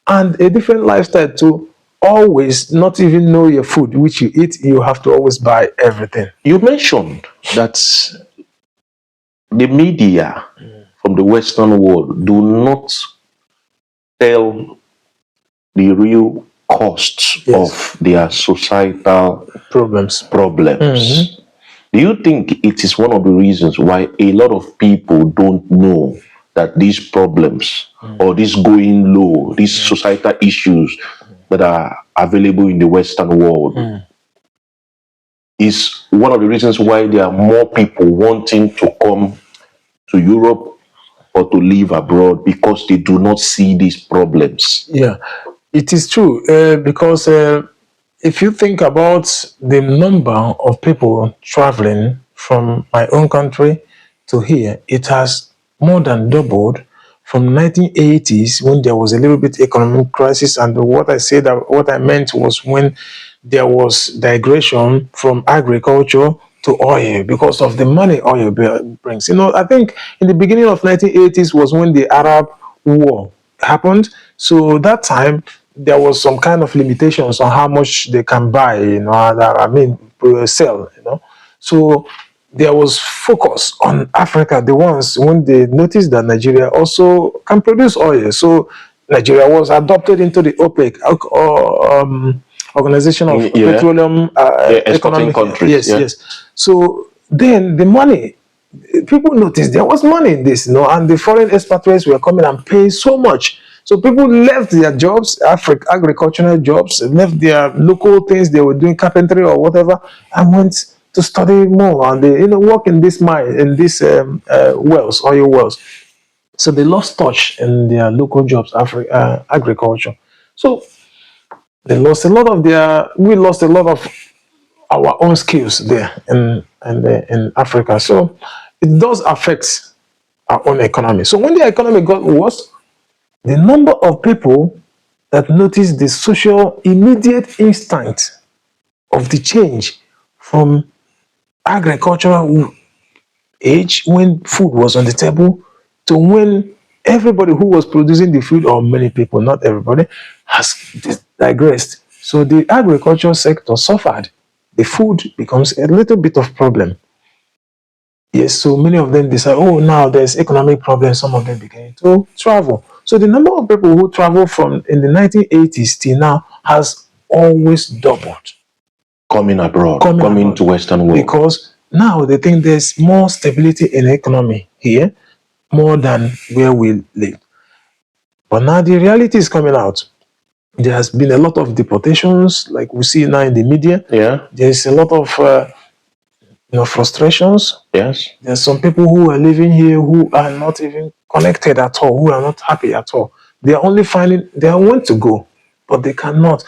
and a different lifestyle to always not even know your food, which you eat. You have to always buy everything. You mentioned that the media from the Western world do not tell the real costs of their societal problems. Do you think it is one of the reasons why a lot of people don't know that these problems or this going low, these societal issues that are available in the Western world is one of the reasons why there are more people wanting to come to Europe or to live abroad, because they do not see these problems? Yeah, it is true, because if you think about the number of people traveling from my own country to here, it has more than doubled from 1980s, when there was a little bit economic crisis, and what I meant was when there was digression from agriculture to oil because of the money oil brings. I think in the beginning of 1980s was when the Arab War happened. So that time there was some kind of limitations on how much they can buy, sell. So there was focus on Africa, the ones when they noticed that Nigeria also can produce oil. So Nigeria was adopted into the OPEC, Organization of Petroleum exporting Economic countries. Yes, yeah. yes. So then the money, people noticed there was money in this, and the foreign expatriates were coming and paying so much. So people left their jobs, agricultural jobs, left their local things they were doing, carpentry or whatever, and went to study more and they, work in this mine, in this wells, oil wells. So they lost touch in their local jobs, agriculture. So they lost a lot of we lost a lot of our own skills there in Africa. So it does affect our own economy. So when the economy got worse, the number of people that noticed the social immediate instinct of the change from agricultural age when food was on the table to when everybody who was producing the food, or many people, not everybody, has digressed. So the agricultural sector suffered. The food becomes a little bit of problem. Yes, so many of them decide, oh, now there's economic problems. Some of them begin to travel. So the number of people who travel from in the 1980s till now has always doubled. Coming abroad, coming to Western world. Because now they think there's more stability in the economy here, more than where we live. But now the reality is coming out. There has been a lot of deportations, like we see now in the media. Yeah. There's a lot of frustrations. Yes. There's some people who are living here who are not even connected at all, who are not happy at all. They are only finding they want to go, but they cannot.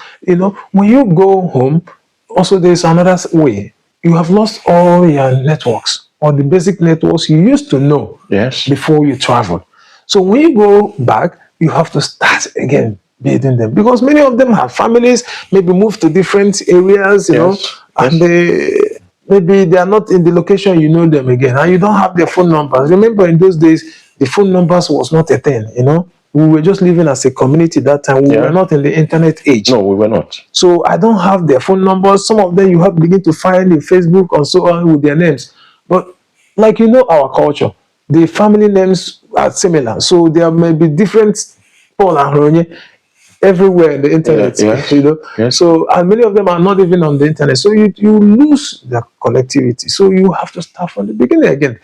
When you go home, also there's another way. You have lost all your networks, or the basic networks you used to know before you travel. So when you go back, you have to start again building them, because many of them have families, maybe moved to different areas, and maybe they are not in the location you know them again, and you don't have their phone numbers. Remember, in those days, the phone numbers was not a thing, We were just living as a community that time. We were not in the internet age. No, we were not. So I don't have their phone numbers. Some of them you have to begin to find in Facebook and so on with their names. But like our culture, the family names are similar. So there may be different Paul and Ahuruonye everywhere in the internet. Yes. So and many of them are not even on the internet. So you lose the connectivity. So you have to start from the beginning again.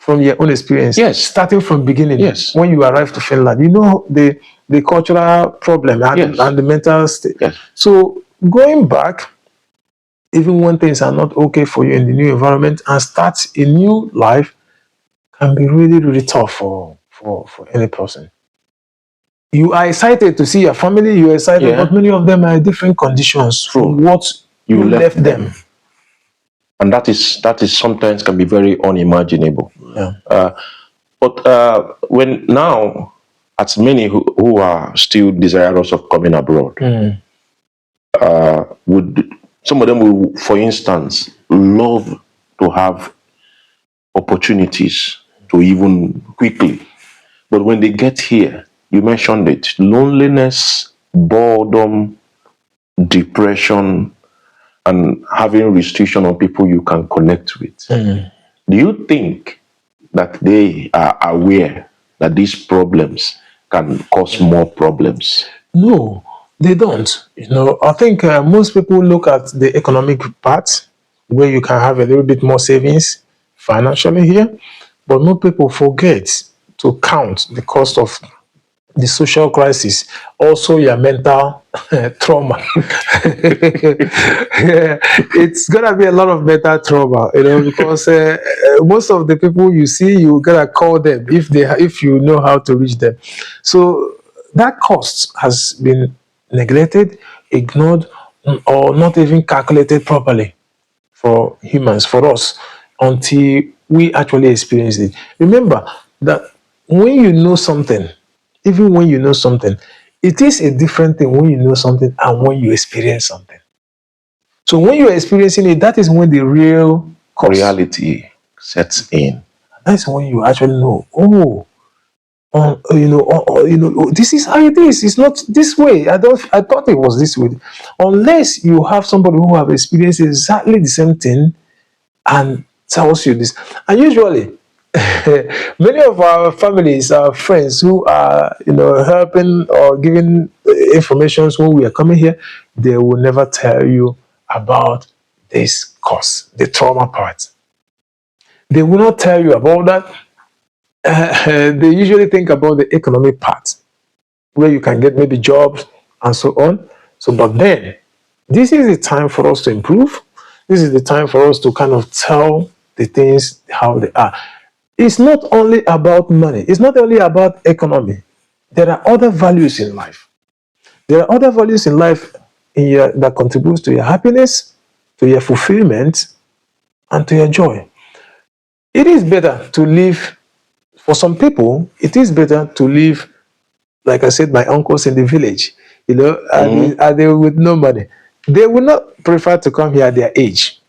From your own experience, starting from beginning, when you arrive to Finland, the cultural problem and the mental state. Yes. So going back, even when things are not okay for you in the new environment, and start a new life can be really, really tough for any person. You are excited to see your family, you are excited, but many of them are in different conditions from what you left them. And that is sometimes can be very unimaginable. Yeah. But when now, as many who are still desirous of coming abroad, would some of them will, for instance, love to have opportunities to even quickly, but when they get here, you mentioned it: loneliness, boredom, depression, and having restriction on people you can connect with. Do you think that they are aware that these problems can cause more problems? No, they don't. I think most people look at the economic part, where you can have a little bit more savings financially here, but most people forget to count the cost of the social crisis, also your mental trauma. It's gonna be a lot of mental trauma, because most of the people you see, you gotta call them if you know how to reach them. So that cost has been neglected, ignored, or not even calculated properly for humans, for us, until we actually experience it. Remember that when you know something, even when you know something, it is a different thing when you know something and when you experience something. So when you're experiencing it, that is when the real cost. Reality sets in. That's when you actually know, this is how it is. It's not this way. I thought it was this way. Unless you have somebody who have experienced exactly the same thing and tells you this. And usually, many of our families, our friends who are, helping or giving information when we are coming here, they will never tell you about this cause, the trauma part. They will not tell you about that. They usually think about the economic part, where you can get maybe jobs and so on. So, but then, this is the time for us to improve. This is the time for us to kind of tell the things how they are. It's not only about money. It's not only about economy. There are other values in life. There are other values in life that contributes to your happiness, to your fulfillment, and to your joy. It is better to live, for some people, it is better to live, like I said, my uncles in the village, are they with no money? They would not prefer to come here at their age.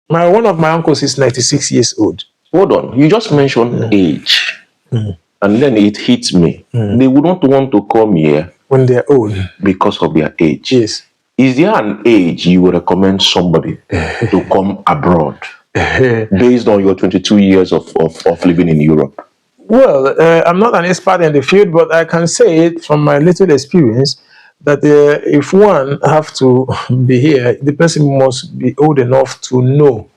One of my uncles is 96 years old. Hold on, you just mentioned age, and then it hits me. They would not want to come here when they're old because of their age. Yes. Is there an age you would recommend somebody to come abroad based on your 22 years of living in Europe? Well, I'm not an expert in the field, but I can say it from my little experience that if one have to be here, the person must be old enough to know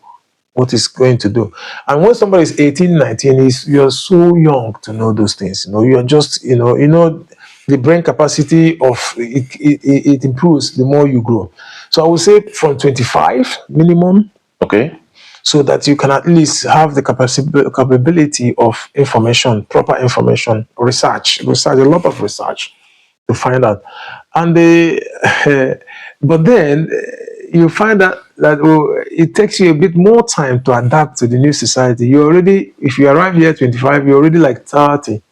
what is going to do. And when somebody is 18, 19, you're so young to know those things. You're just, the brain capacity of it improves the more you grow. So I would say from 25 minimum. Okay. So that you can at least have the capability of information, proper information, research, a lot of research to find out. And but then you find out that it takes you a bit more time to adapt to the new society. If you arrive here at 25, you're already like 30,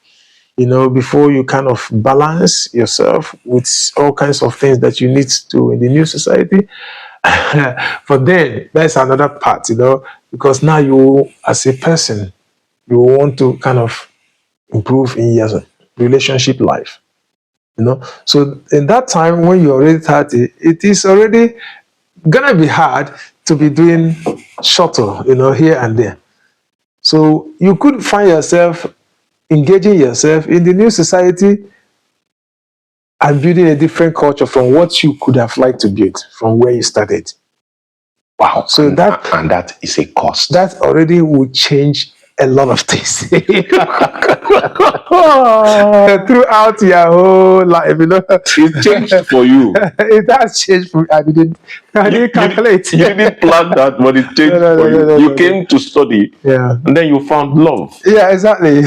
before you kind of balance yourself with all kinds of things that you need to do in the new society. But then that's another part, because now you, as a person, you want to kind of improve in your relationship life, So in that time when you're already 30, it is already gonna be hard to be doing shuttle, here and there. So you could find yourself engaging yourself in the new society and building a different culture from what you could have liked to build from where you started. Wow. So that is a cost. That already would change a lot of things throughout your whole life. It changed for you. It has changed for me. I didn't calculate. You didn't plan that, but it changed for you. You came to study, and then you found love. Yeah, exactly.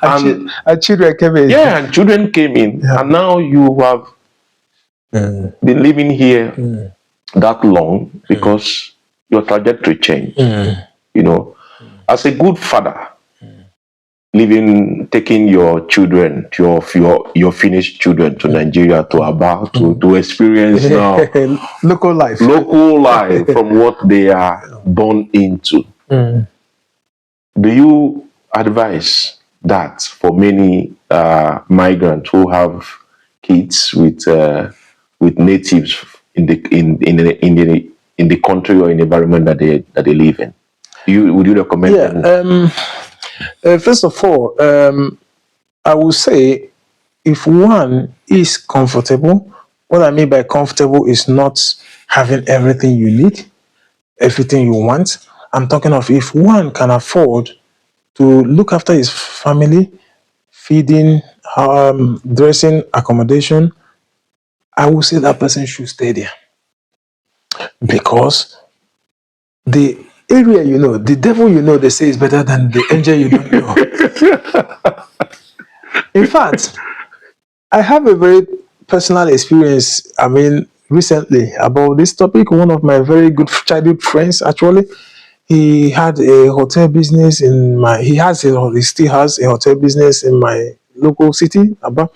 and children came in. Yeah, and children came in, and now you have been living here that long because your trajectory changed. As a good father, taking your children, your Finnish children to Nigeria, to Abia, to experience now local life from what they are born into. Do you advise that for many migrants who have kids with natives in the country or in the environment that they live in? Would you recommend them? First of all, I would say if one is comfortable, what I mean by comfortable is not having everything you need, everything you want. I'm talking of if one can afford to look after his family, feeding, dressing, accommodation, I would say that person should stay there. Because the area the devil they say is better than the angel you don't know. In fact, I have a very personal experience, recently about this topic. One of my very good childhood friends, actually, He had a hotel business in my. He still has a hotel business in my local city, Abba,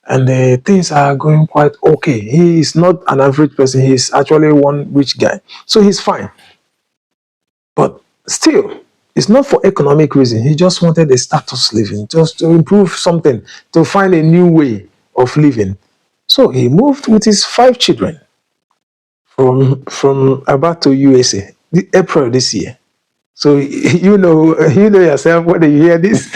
and things are going quite okay. He is not an average person. He's actually one rich guy, so he's fine. But still, it's not for economic reason. He just wanted a status living, just to improve something, to find a new way of living. So he moved with his 5 children from Abba to USA, April this year. So you know yourself when you hear this.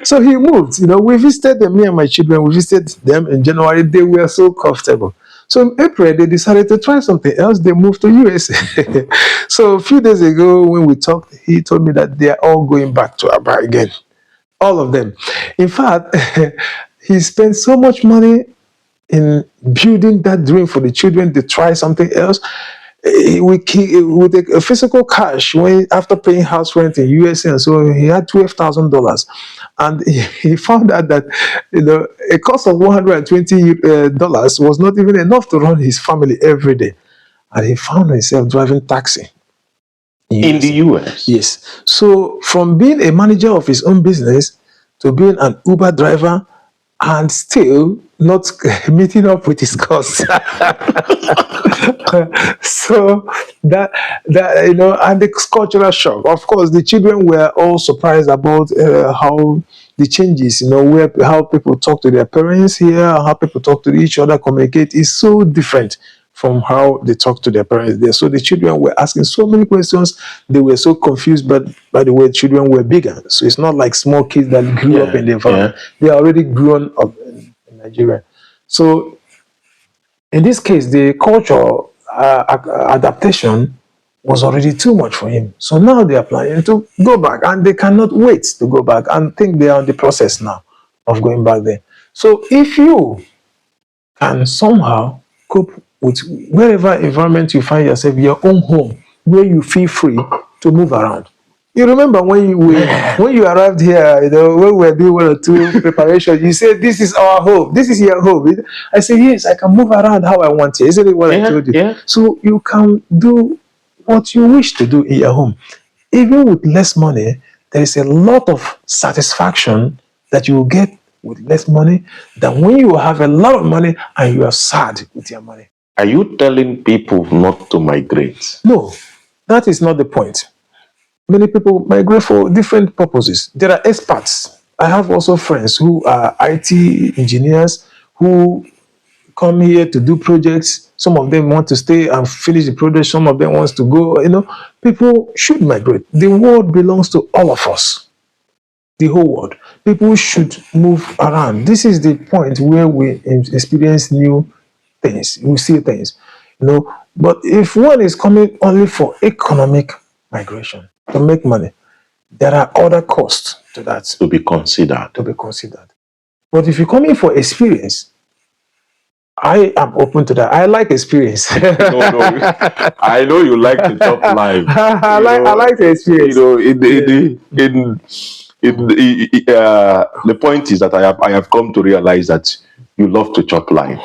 So he moved. We visited them. Me and my children. We visited them in January. They were so comfortable. So in April they decided to try something else. They moved to USA. So a few days ago when we talked, he told me that they are all going back to Abba again. All of them. In fact, he spent so much money in building that dream for the children to try something else. With a physical cash when after paying house rent in USA, and so he had $12,000, and he found out that a cost of $120 was not even enough to run his family every day, and he found himself driving taxi In the US? Yes. So from being a manager of his own business to being an Uber driver and still not meeting up with his costs. So and the cultural shock. Of course, the children were all surprised about how the changes, how people talk to their parents here, how people talk to each other, communicate is so different from how they talk to their parents there. So the children were asking so many questions. They were so confused, but by the way, children were bigger. So it's not like small kids that grew up in the environment. They are already grown up in Nigeria. So in this case, the culture adaptation was already too much for him. So now they are planning to go back, and they cannot wait to go back, and think they are in the process now of going back there. So if you can somehow cope with wherever environment you find yourself, your own home, where you feel free to move around. You remember when you arrived here, when we were doing 1 or 2 preparations, you said, "This is our home. This is your home." I said, "Yes, I can move around how I want to." Isn't it what I told you? Yeah. So you can do what you wish to do in your home. Even with less money, there is a lot of satisfaction that you will get with less money than when you have a lot of money and you are sad with your money. Are you telling people not to migrate? No, that is not the point. Many people migrate for different purposes. There are experts. I have also friends who are IT engineers who come here to do projects. Some of them want to stay and finish the project. Some of them wants to go. People should migrate. The world belongs to all of us. The whole world. People should move around. This is the point where we experience new things. We see things. But if one is coming only for economic migration, to make money, there are other costs to that To be considered. But if you come in for experience, I am open to that. I like experience. No. I know you like to talk live. I like the experience. The point is that I have come to realize that you love to chop life.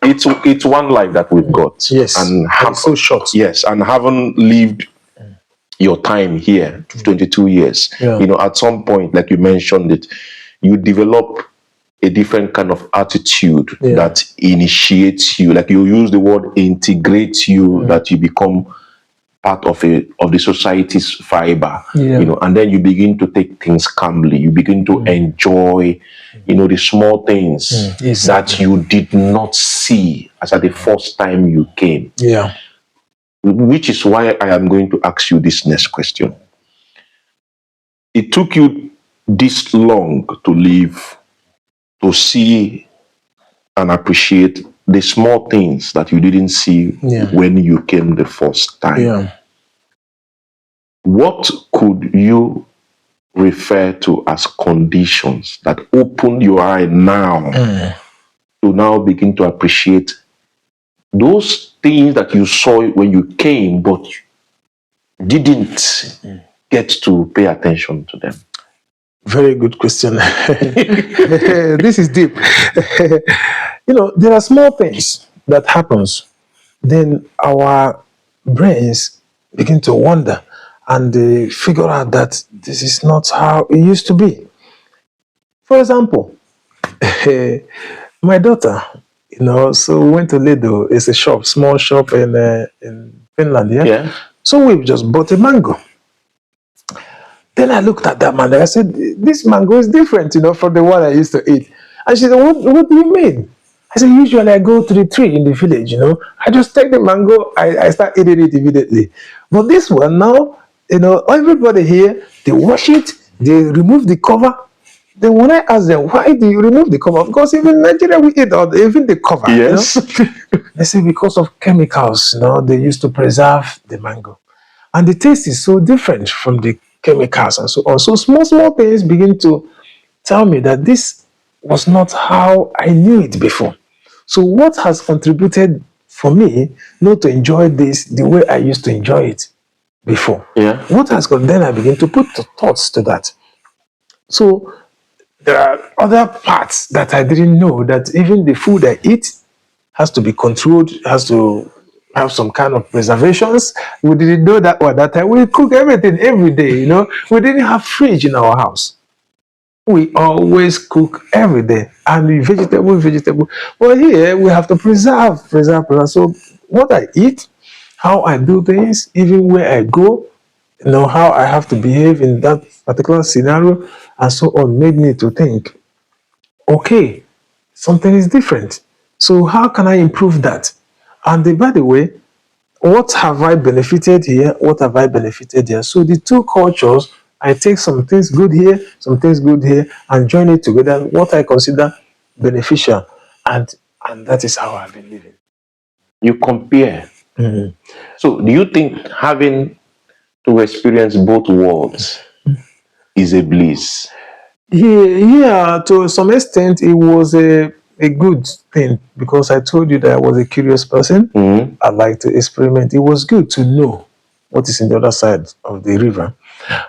It's one life that we've got. Yes, and it's so short. Yes, and haven't lived your time here, 22 years. Yeah. At some point, like you mentioned it, you develop a different kind of attitude that initiates you. Like you use the word integrate you, that you become part of the society's fiber, and then you begin to take things calmly. You begin to enjoy, the small things that you did not see as at the first time you came. Yeah. Which is why I am going to ask you this next question. It took you this long to live, to see and appreciate the small things that you didn't see when you came the first time. Yeah. What could you refer to as conditions that opened your eye now to now begin to appreciate those things that you saw when you came but didn't get to pay attention to them? Very good question. This is deep. There are small things that happens. Then our brains begin to wander and they figure out that this is not how it used to be. For example, my daughter, so we went to Lido. It's a shop, small shop in Finland, yeah? Yeah. So we just bought a mango. Then I looked at that mango. I said, this mango is different, from the one I used to eat. And she said, what do you mean? I said, usually I go to the tree in the village, I just take the mango, I start eating it immediately. But this one now, everybody here, they wash it, they remove the cover. Then when I ask them, why do you remove the cover? Because even in Nigeria, we eat even the cover. Yes. They say because of chemicals, they used to preserve the mango. And the taste is so different from the chemicals and so on. So small things begin to tell me that this was not how I knew it before. So what has contributed for me not to enjoy this the way I used to enjoy it before? Yeah. What has got then I begin to put thoughts to that. So there are other parts that I didn't know, that even the food I eat has to be controlled, has to have some kind of preservations. We didn't know that at that time. We cook everything every day, We didn't have fridge in our house. We always cook every day, and vegetable. But here we have to preserve. So what I eat, how I do things, even where I go, how I have to behave in that particular scenario, and so on, made me to think, okay, something is different. So how can I improve that? And by the way, what have I benefited here? What have I benefited here? So the two cultures, I take some things good here, some things good here, and join it together, what I consider beneficial. And that is how I've been living. You compare. Mm-hmm. So do you think having to experience both worlds is a bliss? Yeah, to some extent, it was a good thing, because I told you that I was a curious person. Mm-hmm. I like to experiment. It was good to know what is in the other side of the river.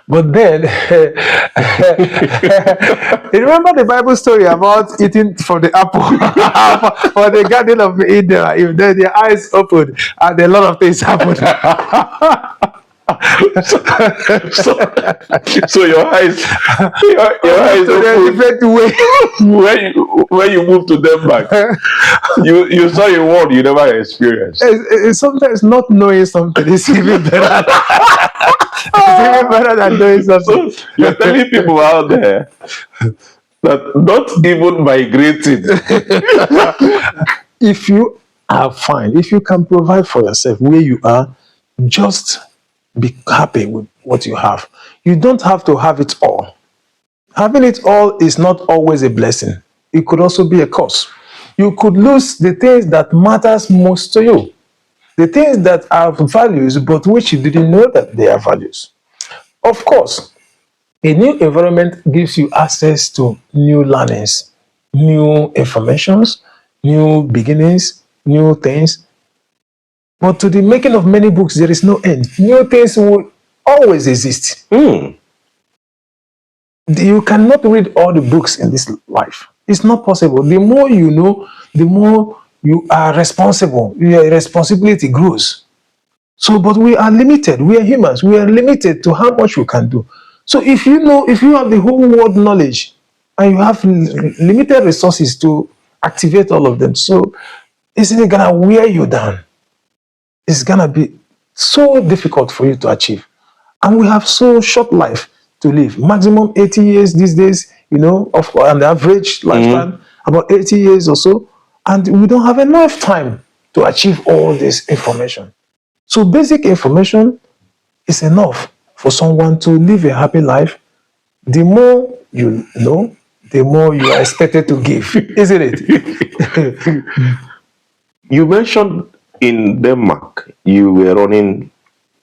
But then, you remember the Bible story about eating from the apple for the Garden of Eden? If then their eyes opened and a lot of things happened. So your eyes to a different way. when you move to Denmark, you saw a world you never experienced. Sometimes not knowing something is even better. It's even better than knowing something. So you're telling people out there that not even migrating. If you are fine, if you can provide for yourself where you are, just be happy with what you have. You don't have to have it all. Having it all is not always a blessing. It could also be a curse. You could lose the things that matters most to you. The things that are values, but which you didn't know that they are values. Of course, a new environment gives you access to new learnings, new informations, new beginnings, new things. But to the making of many books, there is no end. New things will always exist. You cannot read all the books in this life. It's not possible. The more you know, the more you are responsible. Your responsibility grows. So, but we are limited. We are humans. We are limited to how much we can do. So if you have the whole world knowledge and you have limited resources to activate all of them, so isn't it gonna wear you down? It's gonna be so difficult for you to achieve. And we have so short life to live. Maximum 80 years these days, on the average lifespan, about 80 years or so. And we don't have enough time to achieve all this information. So basic information is enough for someone to live a happy life. The more you know, the more you are expected to give, isn't it? You mentioned in Denmark you were running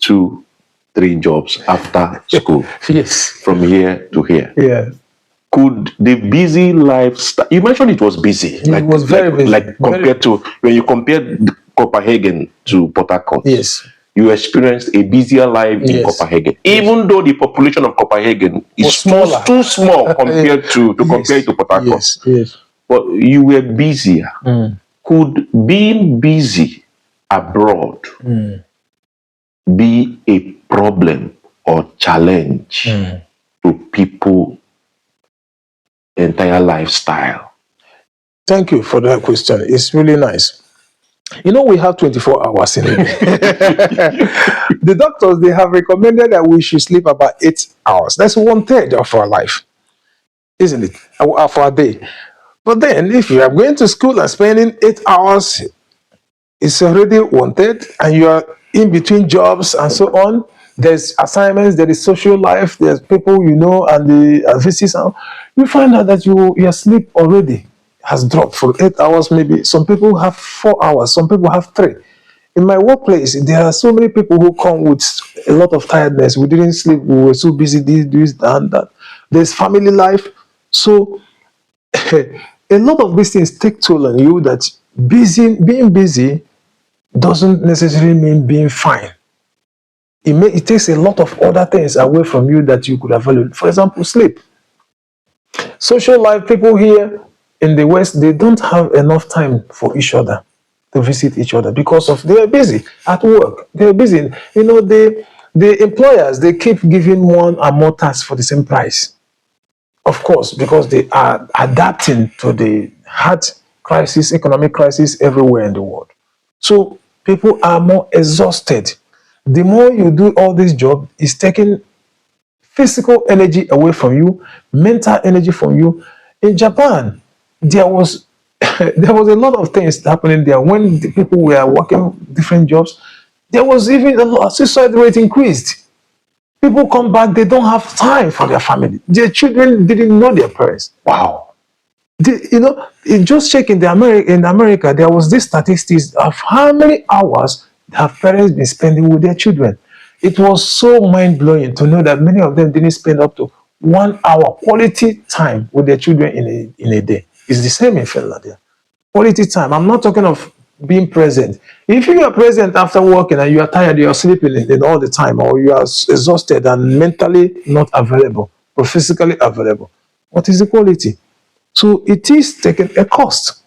2-3 jobs after school. Yes. From here to here. Yeah. Could the busy lifestyle, you mentioned it was busy. It was very busy. Like compared to, when you compared Copenhagen to Port Harcourt. Yes. You experienced a busier life in Copenhagen. Even though the population of Copenhagen is too small compared to compare it to Port Harcourt. Yes. But you were busier. Could being busy abroad be a problem or challenge to people' entire lifestyle? Thank you for that question. It's really nice. You know, we have 24 hours in a day. The doctors, they have recommended that we should sleep about 8 hours. That's 1/3 of our life, isn't it? Of our day. But then, if you are going to school and spending 8 hours, it's already 1/3, and you are in between jobs and so on. There's assignments, there is social life, there's people you know, and the visits. You find out that your sleep already has dropped for 8 hours, maybe. Some people have 4 hours, some people have 3. In my workplace, there are so many people who come with a lot of tiredness. We didn't sleep, we were so busy, this, and that. There's family life. So a lot of these things take toll on you, that being busy doesn't necessarily mean being fine. It takes a lot of other things away from you that you could have valued. For example, sleep. Social life, people here in the West, they don't have enough time for each other, to visit each other, because of they are busy at work. They are busy. You know, the employers, they keep giving one and more tasks for the same price. Of course, because they are adapting to the hard crisis, economic crisis everywhere in the world. So people are more exhausted. The more you do all this job, it's taking physical energy away from you, mental energy from you. In Japan, there was there was a lot of things happening there. When the people were working different jobs, there was even a lot, suicide rate increased. People come back, they don't have time for their family. Their children didn't know their parents. Wow. Just checking in America, there was this statistics of how many hours have parents been spending with their children. It was so mind-blowing to know that many of them didn't spend up to 1 hour quality time with their children in a day. It's the same in Finland. Yeah. Quality time. I'm not talking of being present. If you are present after working and you are tired, you are sleeping in all the time, or you are exhausted and mentally not available, or physically available, what is the quality? So it is taking a cost,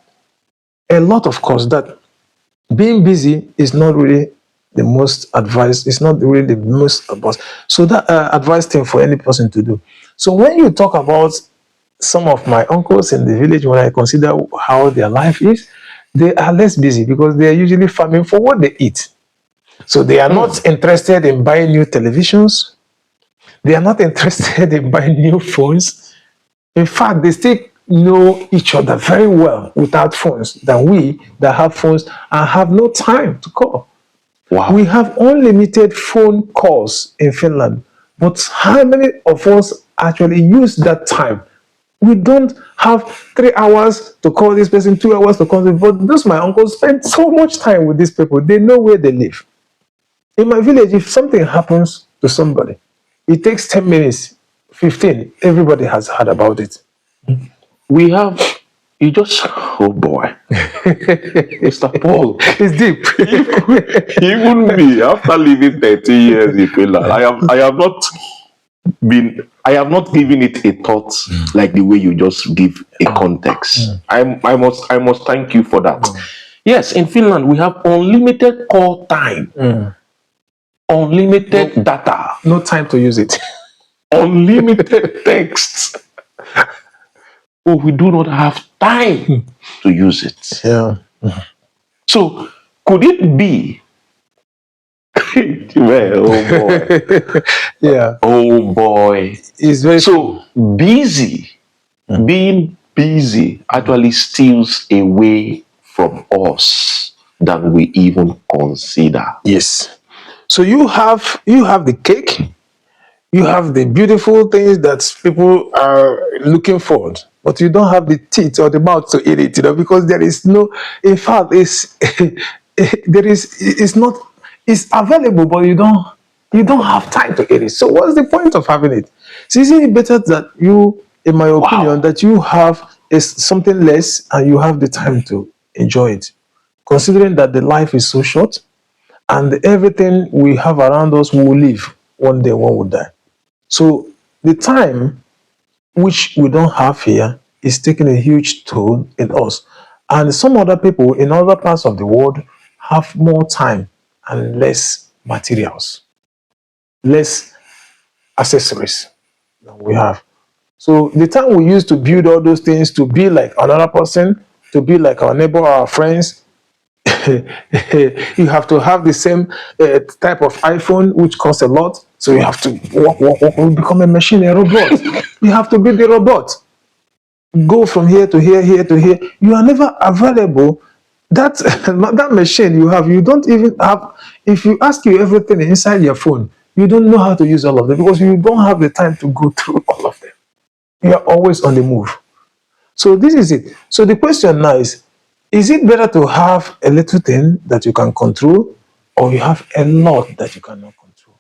a lot of cost. That being busy is not really the most advice. It's not really the most advice. So that advice thing for any person to do. So when you talk about some of my uncles in the village, when I consider how their life is, they are less busy because they are usually farming for what they eat. So they are not interested in buying new televisions. They are not interested in buying new phones. In fact, they still know each other very well without phones than we that have phones and have no time to call. Wow. We have unlimited phone calls in Finland, but how many of us actually use that time? We don't have 3 hours to call this person, 2 hours to call them. But those my uncles spend so much time with these people. They know where they live. In my village, if something happens to somebody, it takes 10 minutes, 15. Everybody has heard about it. We have, oh boy, Mr. Paul. It's deep. Even me, after living 30 years in Finland, I have not given it a thought like the way you just give a context. I must thank you for that. Yes, in Finland we have unlimited call time, unlimited data, No time to use it. unlimited text. But we do not have time to use it. Yeah. So could it be? Well, oh boy. Yeah. Oh boy. It's very So busy, being busy actually steals away from us than we even consider. Yes. So you have the cake, you have the beautiful things that people are looking for, but you don't have the teeth or the mouth to eat it, because there is no, in fact, it's available, but you don't have time to eat it. So what's the point of having it? So isn't it better that you, in my opinion, that you have something less and you have the time to enjoy it, considering that the life is so short and everything we have around us will leave one day, one will die. So the time which we don't have here is taking a huge toll in us. And some other people in other parts of the world have more time and less materials, less accessories than we have. So the time we used to build all those things to be like another person, to be like our neighbor, our friends, you have to have the same type of iPhone, which costs a lot. So you have to walk, become a machine, a robot. You have to be the robot. Go from here to here, here to here. You are never available. That that machine you have, you don't even have. If you ask you everything inside your phone, you don't know how to use all of them because you don't have the time to go through all of them. You are always on the move. So this is it. So the question now is it better to have a little thing that you can control or you have a lot that you cannot control?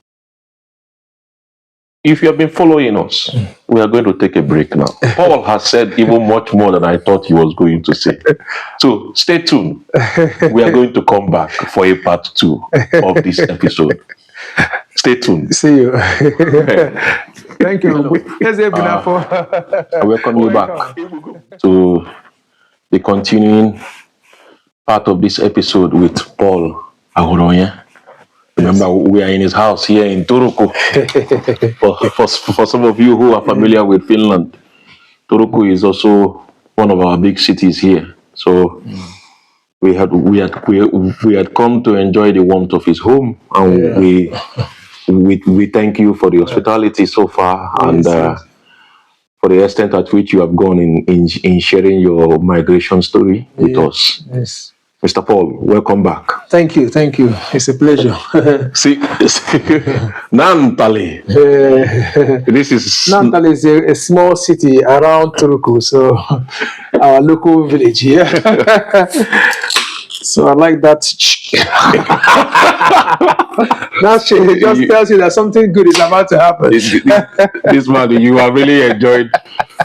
If you have been following us, we are going to take a break now. Paul has said even much more than I thought he was going to say. So stay tuned. We are going to come back for a part 2 of this episode. Stay tuned. See you. Thank you. I welcome you back to the continuing part of this episode with Paul Ahuruonye. Remember, we are in his house here in Turku. For some of you who are familiar with Finland, Turku is also one of our big cities here. So we had come to enjoy the warmth of his home, and we thank you for the hospitality so far, and for the extent at which you have gone in sharing your migration story with us. Yes. Mr. Paul, welcome back. Thank you. It's a pleasure. See, Nantali. This is Nantali is a small city around Turku, so our local village here. So I like that. That shit just tells you that something good is about to happen. This man, you have really enjoyed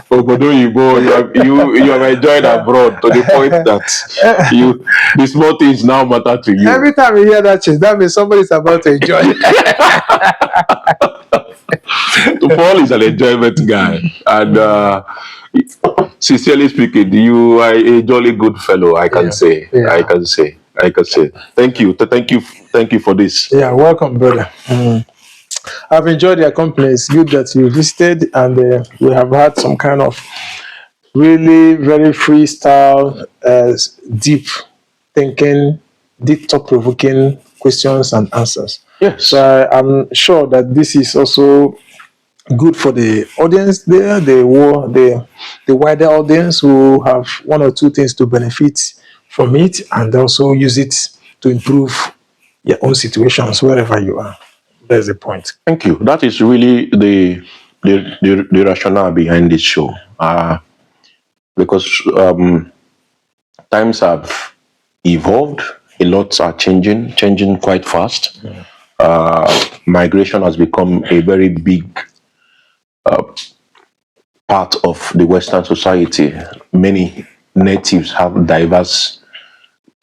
Obodo Igbo. You have enjoyed abroad to the point that the small things now matter to you. Every time you hear that shit, that means somebody's about to enjoy it. Paul is an enjoyment guy, and sincerely speaking, you are a jolly good fellow. I can say. Thank you for this. Yeah, welcome, brother. I've enjoyed your company. It's good that you visited, and we have had some kind of really very freestyle, deep thinking, deep thought-provoking questions and answers. Yes. So I'm sure that this is also good for the audience there, the wider audience who have one or two things to benefit from it, and also use it to improve your own situations wherever you are. That's the point. Thank you. That is really the rationale behind this show. Because times have evolved, a lot are changing quite fast. Migration has become a very big part of the Western society. Many natives have diverse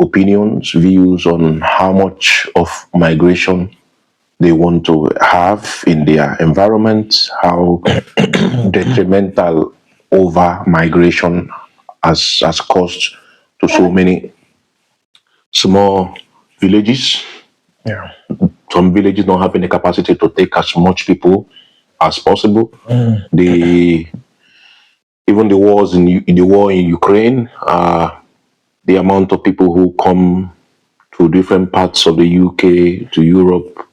opinions, views on how much of migration they want to have in their environment, how detrimental over migration has caused to so many small villages. Yeah. Some villages don't have the capacity to take as much people as possible. Even the wars in the war in Ukraine, the amount of people who come to different parts of the UK, to Europe,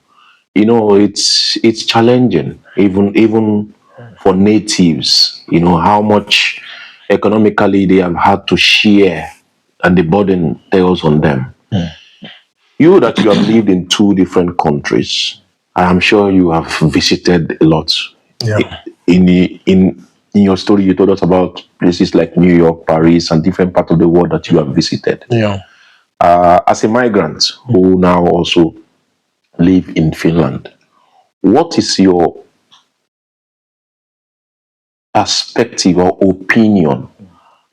it's challenging, even for natives, how much economically they have had to share, and the burden tells on them. You that you have lived in 2 different countries, I am sure you have visited a lot. Yeah. In your story, you told us about places like New York, Paris, and different parts of the world that you have visited. Yeah. As a migrant who now also live in Finland, what is your perspective or opinion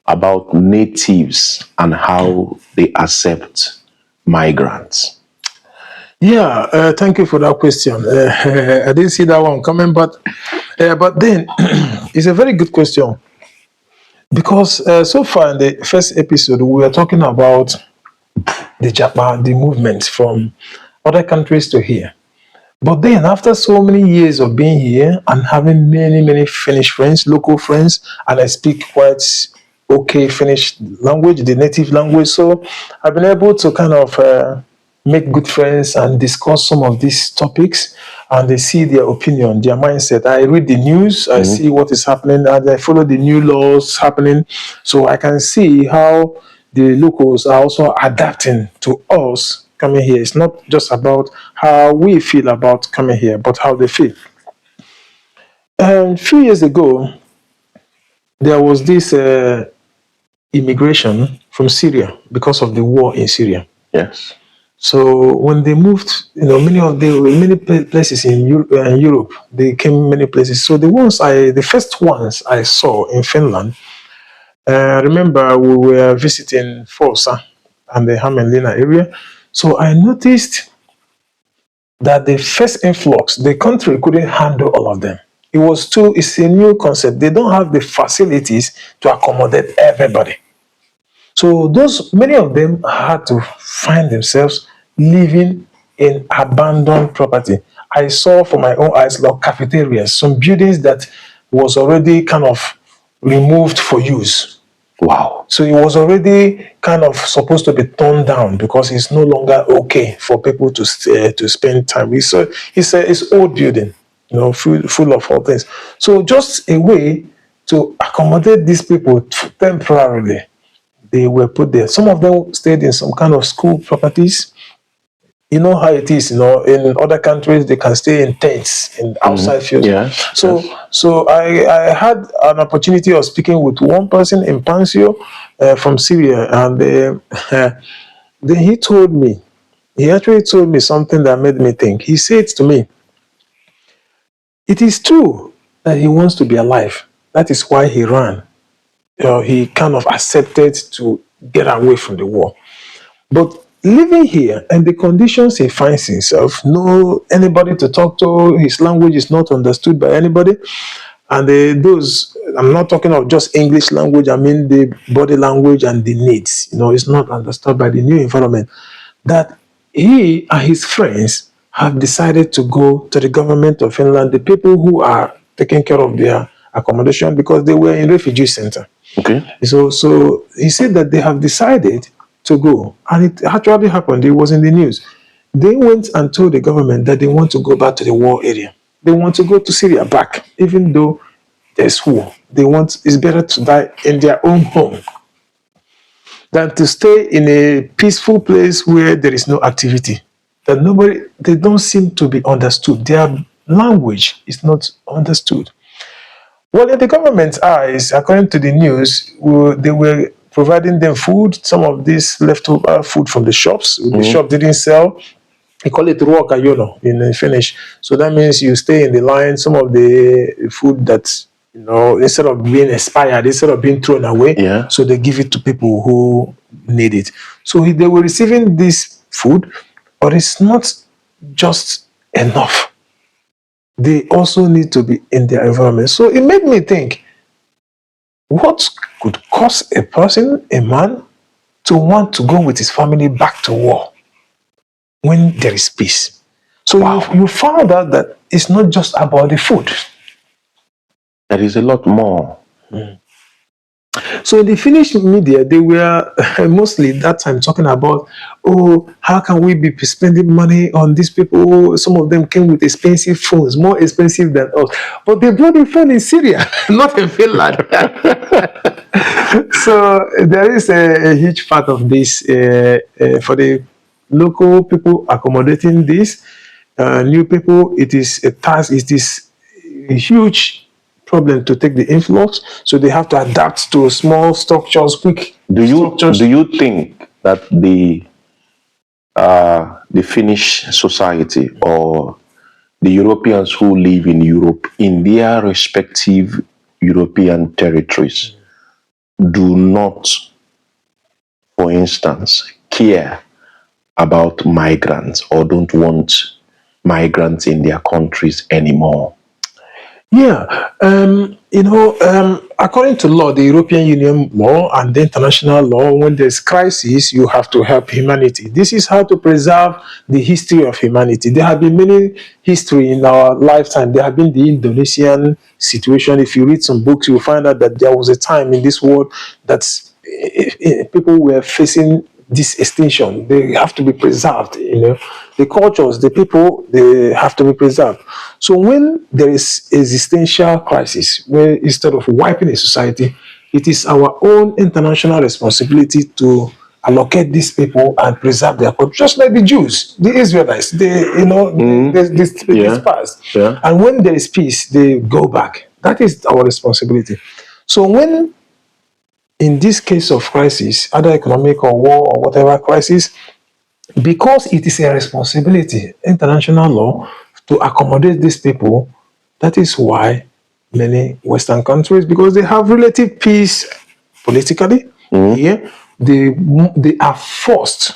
about natives and how they accept migrants? Yeah, thank you for that question. I didn't see that one coming, but then it's a very good question because so far in the first episode we were talking about the Japa, the movement from other countries to here. But then, after so many years of being here and having many, many Finnish friends, local friends, and I speak quite okay Finnish language, the native language, so I've been able to kind of make good friends and discuss some of these topics, and they see their opinion, their mindset. I read the news, I see what is happening, and I follow the new laws happening, so I can see how the locals are also adapting to us coming here. It's not just about how we feel about coming here, but how they feel. A few years ago, there was this immigration from Syria because of the war in Syria. Yes. So when they moved, many of the many places in Europe, they came many places. So the first ones I saw in Finland. I remember we were visiting Forsa and the Hämeenlinna area. So I noticed that the first influx, the country couldn't handle all of them. It's a new concept. They don't have the facilities to accommodate everybody. So many of them had to find themselves living in abandoned property. I saw for my own eyes like cafeterias, some buildings that was already kind of removed for use. Wow. So it was already kind of supposed to be torn down because it's no longer okay for people to spend time. It's old building, full of all things. So just a way to accommodate these people temporarily. They were put there. Some of them stayed in some kind of school properties. You know how it is, in other countries they can stay in tents in outside fields. Yes. So I had an opportunity of speaking with one person in Pansio from Syria, and then he actually told me something that made me think. He said to me, it is true that he wants to be alive. That is why he ran. He kind of accepted to get away from the war. But living here and the conditions he finds himself, no anybody to talk to, his language is not understood by anybody. And I'm not talking of just English language, I mean the body language and the needs. It's not understood by the new environment. That he and his friends have decided to go to the government of Finland, the people who are taking care of their accommodation, because they were in refugee center. Okay. So he said that they have decided to go, and it actually happened. It was in the news. They went and told the government that they want to go back to the war area. They want to go to Syria back, even though there's war. It's better to die in their own home than to stay in a peaceful place where there is no activity. They don't seem to be understood. Their language is not understood. Well, in the government's eyes, according to the news, they were providing them food, some of this leftover food from the shops. The shop didn't sell. They call it ruokayono in Finnish. So that means you stay in the line. Some of the food that, instead of being expired, instead of being thrown away, so they give it to people who need it. So they were receiving this food, but it's not just enough. They also need to be in their environment. So it made me think, what could cause a man, to want to go with his family back to war when there is peace? So you found out that it's not just about the food. There is a lot more. So in the Finnish media, they were mostly that time talking about, how can we be spending money on these people? Some of them came with expensive phones, more expensive than us. But they bought the phone in Syria, not in Finland. So there is a huge part of this for the local people accommodating this. New people, it is a task, it is a huge problem to take the influx, so they have to adapt to small structures, quick structures. Do you think that the Finnish society or the Europeans who live in Europe in their respective European territories do not, for instance, care about migrants or don't want migrants in their countries anymore? Yeah, according to law, the European Union law and the international law, when there's crisis, you have to help humanity. This is how to preserve the history of humanity. There have been many history in our lifetime. There have been the Indonesian situation. If you read some books, you'll find out that there was a time in this world that people were facing this extinction. They have to be preserved, the cultures, the people, they have to be preserved. So when there is existential crisis, where instead of wiping a society, it is our own international responsibility to allocate these people and preserve their culture, just like the Jews, the Israelites, they dispersed. Yeah. And when there is peace, they go back. That is our responsibility. So when in this case of crisis, either economic or war or whatever crisis, because it is a responsibility, international law, to accommodate these people, that is why many Western countries, because they have relative peace politically here, they are forced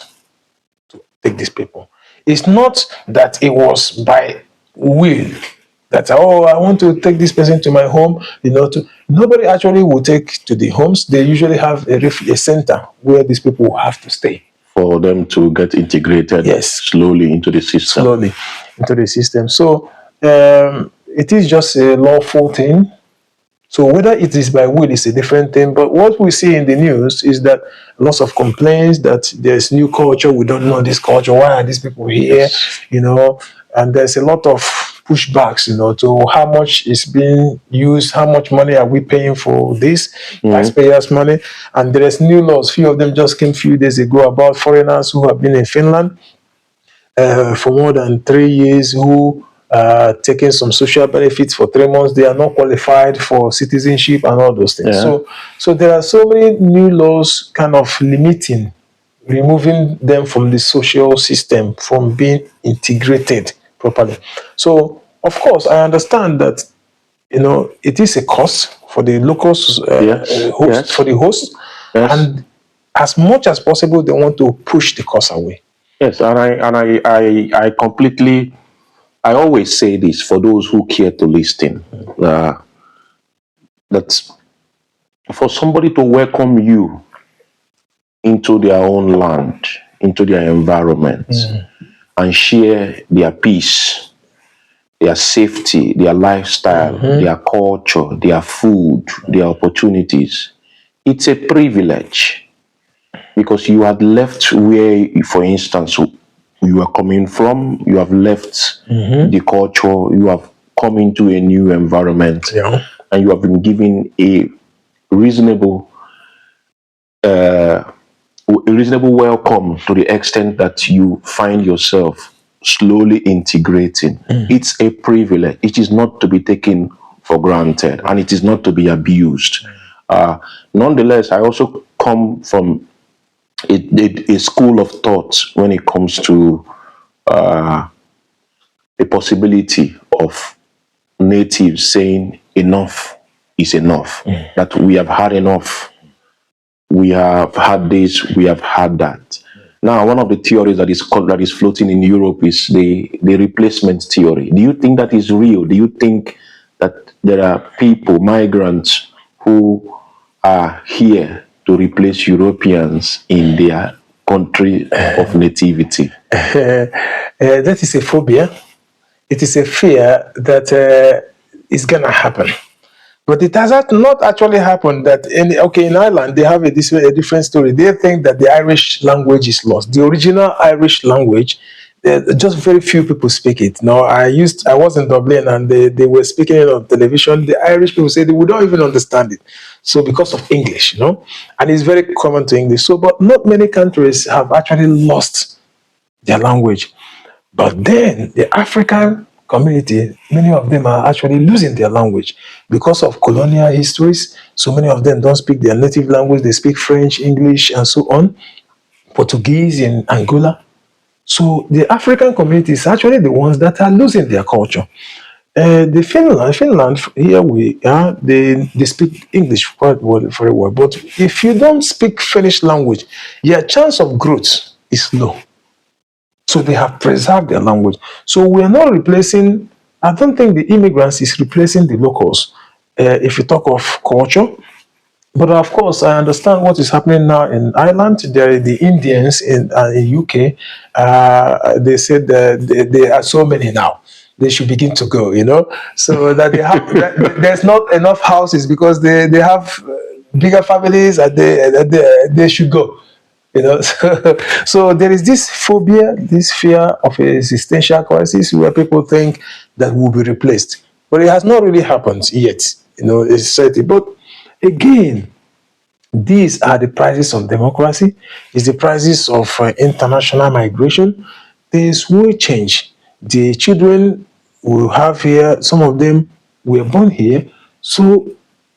to take these people. It's not that it was by will that, oh, I want to take this person to my home, nobody actually will take to the homes. They usually have a center where these people have to stay. For them to get integrated slowly into the system. Slowly into the system. So it is just a lawful thing. So whether it is by will is a different thing. But what we see in the news is that lots of complaints that there's new culture. We don't know this culture. Why are these people here? And there's a lot of pushbacks, to how much is being used, how much money are we paying for this, taxpayers' money. And there is new laws. Few of them just came a few days ago about foreigners who have been in Finland for more than 3 years, who taking some social benefits for 3 months. They are not qualified for citizenship and all those things. So there are so many new laws kind of removing them from the social system, from being integrated properly. So, of course, I understand that, it is a cost for the locals, for the host, and as much as possible, they want to push the cost away. Yes, and I completely, I always say this for those who care to listen, that for somebody to welcome you into their own land, into their environment, and share their peace, their safety, their lifestyle, their culture, their food, their opportunities, it's a privilege, because you had left where, for instance, you are coming from, you have left the culture, you have come into a new environment, and you have been given a reasonable welcome, to the extent that you find yourself slowly integrating. It's a privilege. It is not to be taken for granted, and it is not to be abused. Nonetheless, I also come from a school of thought when it comes to the possibility of natives saying enough is enough, that we have had enough. We have had this, we have had that. Now, one of the theories that is floating in Europe is the replacement theory. Do you think that is real? Do you think that there are people, migrants, who are here to replace Europeans in their country of nativity? That is a phobia. It is a fear that is going to happen. But it has not actually happened. That in Ireland they have a different story. They think that the Irish language is lost. The original Irish language, just very few people speak it. Now I was in Dublin, and they were speaking it on television. The Irish people say we don't even understand it. So because of English, and it's very common to English. So, but not many countries have actually lost their language. But then the African community, many of them are actually losing their language because of colonial histories. So many of them don't speak their native language. They speak French, English, and so on. Portuguese in Angola. So the African community is actually the ones that are losing their culture. The Finland, here we are, they speak English quite well, very well. But if you don't speak Finnish language, your chance of growth is low. So they have preserved their language. So we are not replacing, I don't think the immigrants is replacing the locals. if you talk of culture. But of course, I understand what is happening now in Ireland. There are the Indians in UK. They said that there are so many now. They should begin to go, so that they have there's not enough houses because they have bigger families and they should go. So there is this phobia, this fear of a existential crisis where people think that we'll be replaced, but it has not really happened yet. It's said, but again, these are the prices of democracy, it's the prices of international migration. Things will change. The children we have here, some of them were born here, so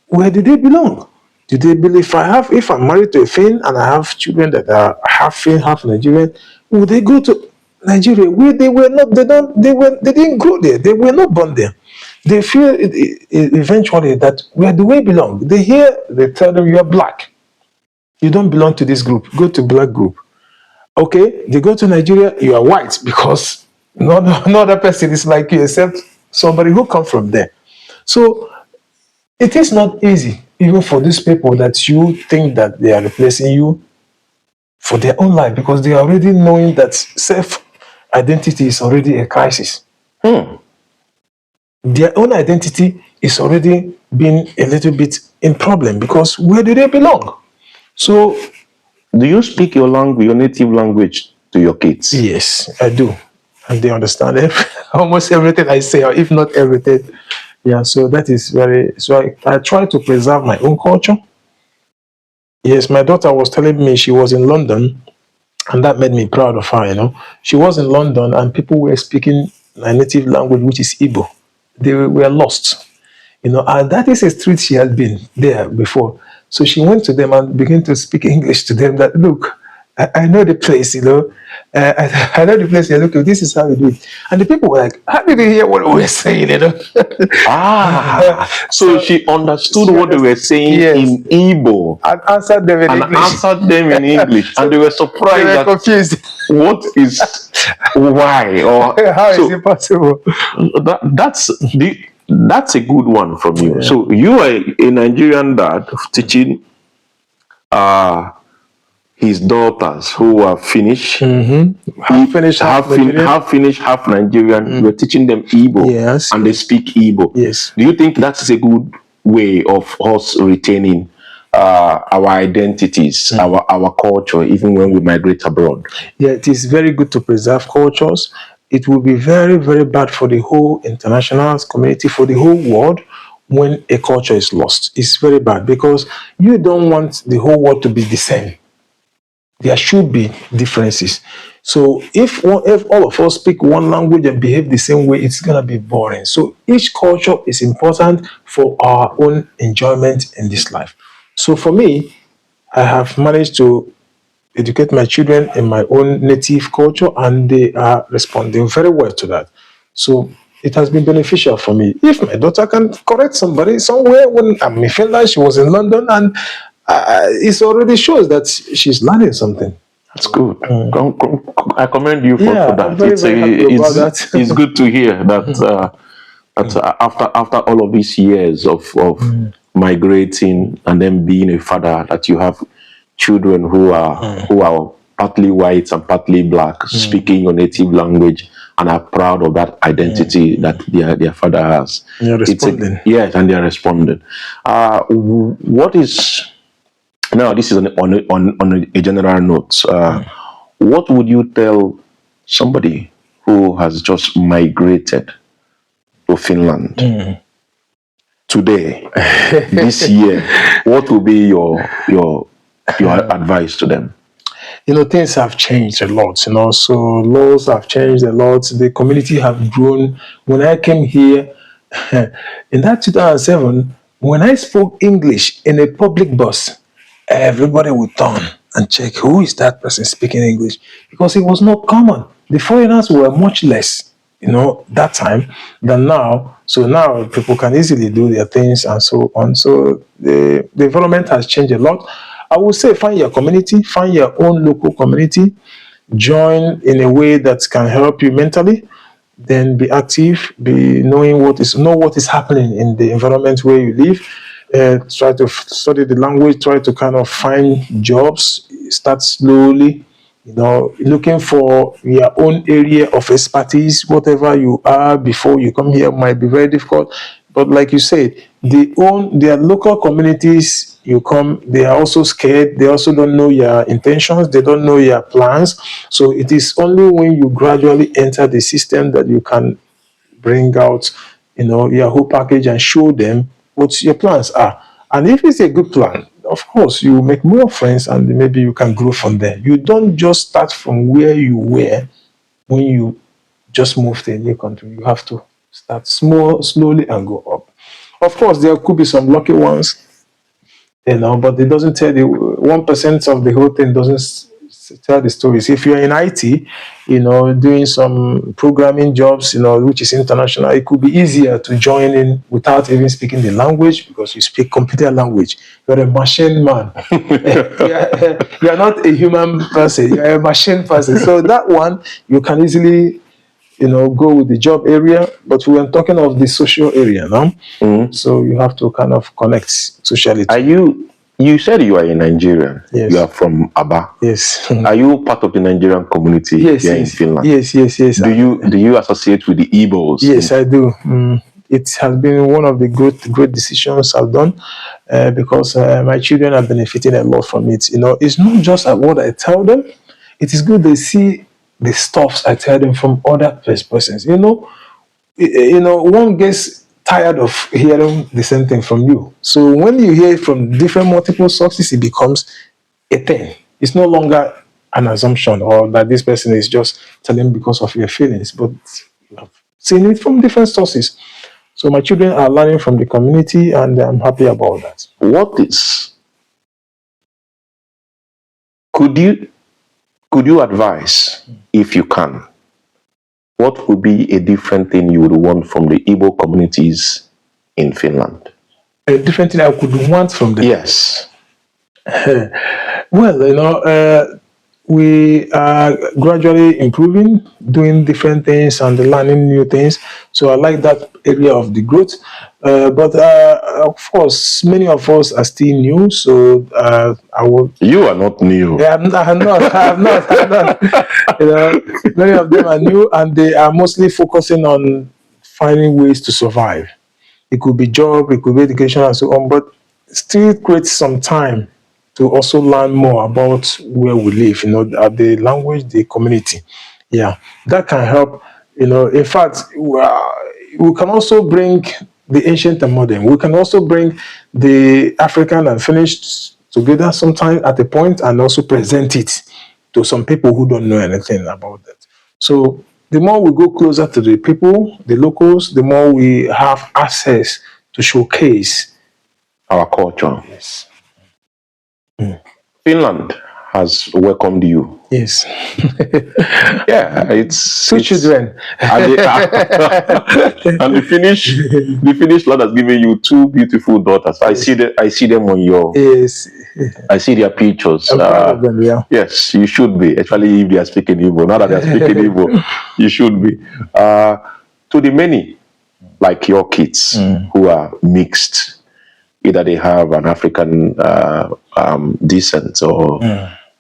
where do they belong? Do they believe if I'm married to a Finn and I have children that are half Finn, half Nigerian, will they go to Nigeria where they were not, they didn't grow there, they were not born there. They feel eventually that where do we belong? They tell them you are black. You don't belong to this group. Go to black group. Okay, they go to Nigeria, you are white because no other person is like you except somebody who come from there. So it is not easy, even for these people that you think that they are replacing you for their own life because they are already knowing that self-identity is already a crisis. Their own identity is already being a little bit in problem because where do they belong? So, do you speak your language, your native language, to your kids? Yes, I do, and they understand almost everything I say, or if not everything. Yeah, so that is very. So I try to preserve my own culture. Yes, my daughter was telling me she was in London, and that made me proud of her. She was in London, and people were speaking my native language, which is Igbo. They were lost. And that is a street she had been there before. So she went to them and began to speak English to them that, look, I know the place, I know the place, look, this is how we do it. And the people were like, how did you hear what we were saying, So she understood what they were saying in Igbo. And answered them in English. And they were surprised. They were confused. What is, why? Or how is it possible? That's a good one from you. Yeah. So you are a Nigerian dad teaching his daughters who are Finnish, half Finnish, half Nigerian. You're teaching them Igbo, yes, and they speak Igbo. Yes. Do you think that's a good way of us retaining our identities, our culture, even when we migrate abroad? Yeah, it is very good to preserve cultures. It will be very, very bad for the whole international community, for the whole world, when a culture is lost. It's very bad because you don't want the whole world to be the same. There should be differences. So if all of us speak one language and behave the same way, it's going to be boring. So each culture is important for our own enjoyment in this life. So for me, I have managed to educate my children in my own native culture, and they are responding very well to that. So it has been beneficial for me. If my daughter can correct somebody somewhere, when I'm in Finland, she was in London, and it already shows that she's learning something. That's good. I commend you for that. I'm very happy about that. It's good to hear that after all of these years of migrating and then being a father, that you have children who are partly white and partly black, speaking your native language, and are proud of that identity that their father has. They're responding. Yes, and they are responding. What is, now this is on a general note, what would you tell somebody who has just migrated to Finland today, this year? What will be your advice to them? Things have changed a lot, so laws have changed a lot. The community have grown. When I came here in that 2007, when I spoke English in a public bus, everybody would turn and check, who is that person speaking English? Because it was not common. The foreigners were much less, that time than now. So now people can easily do their things and so on. So the development has changed a lot. I would say find your community, find your own local community, join in a way that can help you mentally. then be active, be know what is happening in the environment where you live. Try to study the language, try to kind of find jobs, start slowly, looking for your own area of expertise. Whatever you are before you come here might be very difficult, but like you said, their local communities. You come, they are also scared, they also don't know your intentions, they don't know your plans. So it is only when you gradually enter the system that you can bring out, your whole package and show them what your plans are. And if it's a good plan, of course, you will make more friends and maybe you can grow from there. You don't just start from where you were when you just moved to a new country. You have to start small, slowly, and go up. Of course, there could be some lucky ones, but it doesn't tell the 1% of the whole thing doesn't tell the stories. If you're in IT, doing some programming jobs, which is international, it could be easier to join in without even speaking the language because you speak computer language. You're a machine man. You're not a human person. You're a machine person. So that one, you can easily go with the job area, but we are talking of the social area now. So you have to kind of connect socially. You said you are a Nigerian. Yes. You are from Abia. Yes. Are you part of the Nigerian community here in Finland? Yes. Do you associate with the Igbos? Yes, I do. It has been one of the great decisions I've done because my children are benefiting a lot from it. It's not just what I tell them. It is good they see the stuffs I tell them from other persons. One gets tired of hearing the same thing from you. So when you hear it from different multiple sources, it becomes a thing. It's no longer an assumption or that this person is just telling because of your feelings, but you have seen it from different sources. So my children are learning from the community and I'm happy about that. Could you advise, if you can, what would be a different thing you would want from the Igbo communities in Finland? A different thing I could want from them? Yes. Well, we are gradually improving, doing different things and learning new things. So I like that area of the growth. But of course, many of us are still new. So I would. You are not new. Yeah, I'm not. Many of them are new, and they are mostly focusing on finding ways to survive. It could be job, it could be education, and so on. But still creates some time to also learn more about where we live, the language, the community. Yeah, that can help. In fact, we can also bring the ancient and modern. We can also bring the African and Finnish together sometime at a point and also present it to some people who don't know anything about that. So the more we go closer to the people, the locals, the more we have access to showcase our culture. Yes. Finland has welcomed you. Yes. Yeah, it's two children. And the Finnish Lord has given you two beautiful daughters. Yes. I see them on your. Yes. I see their pictures. I'm proud of them, yeah. Yes, you should be. Actually, if they are speaking Igbo, now that they are speaking Igbo, you should be. To the many, like your kids, who are mixed, either they have an African descent or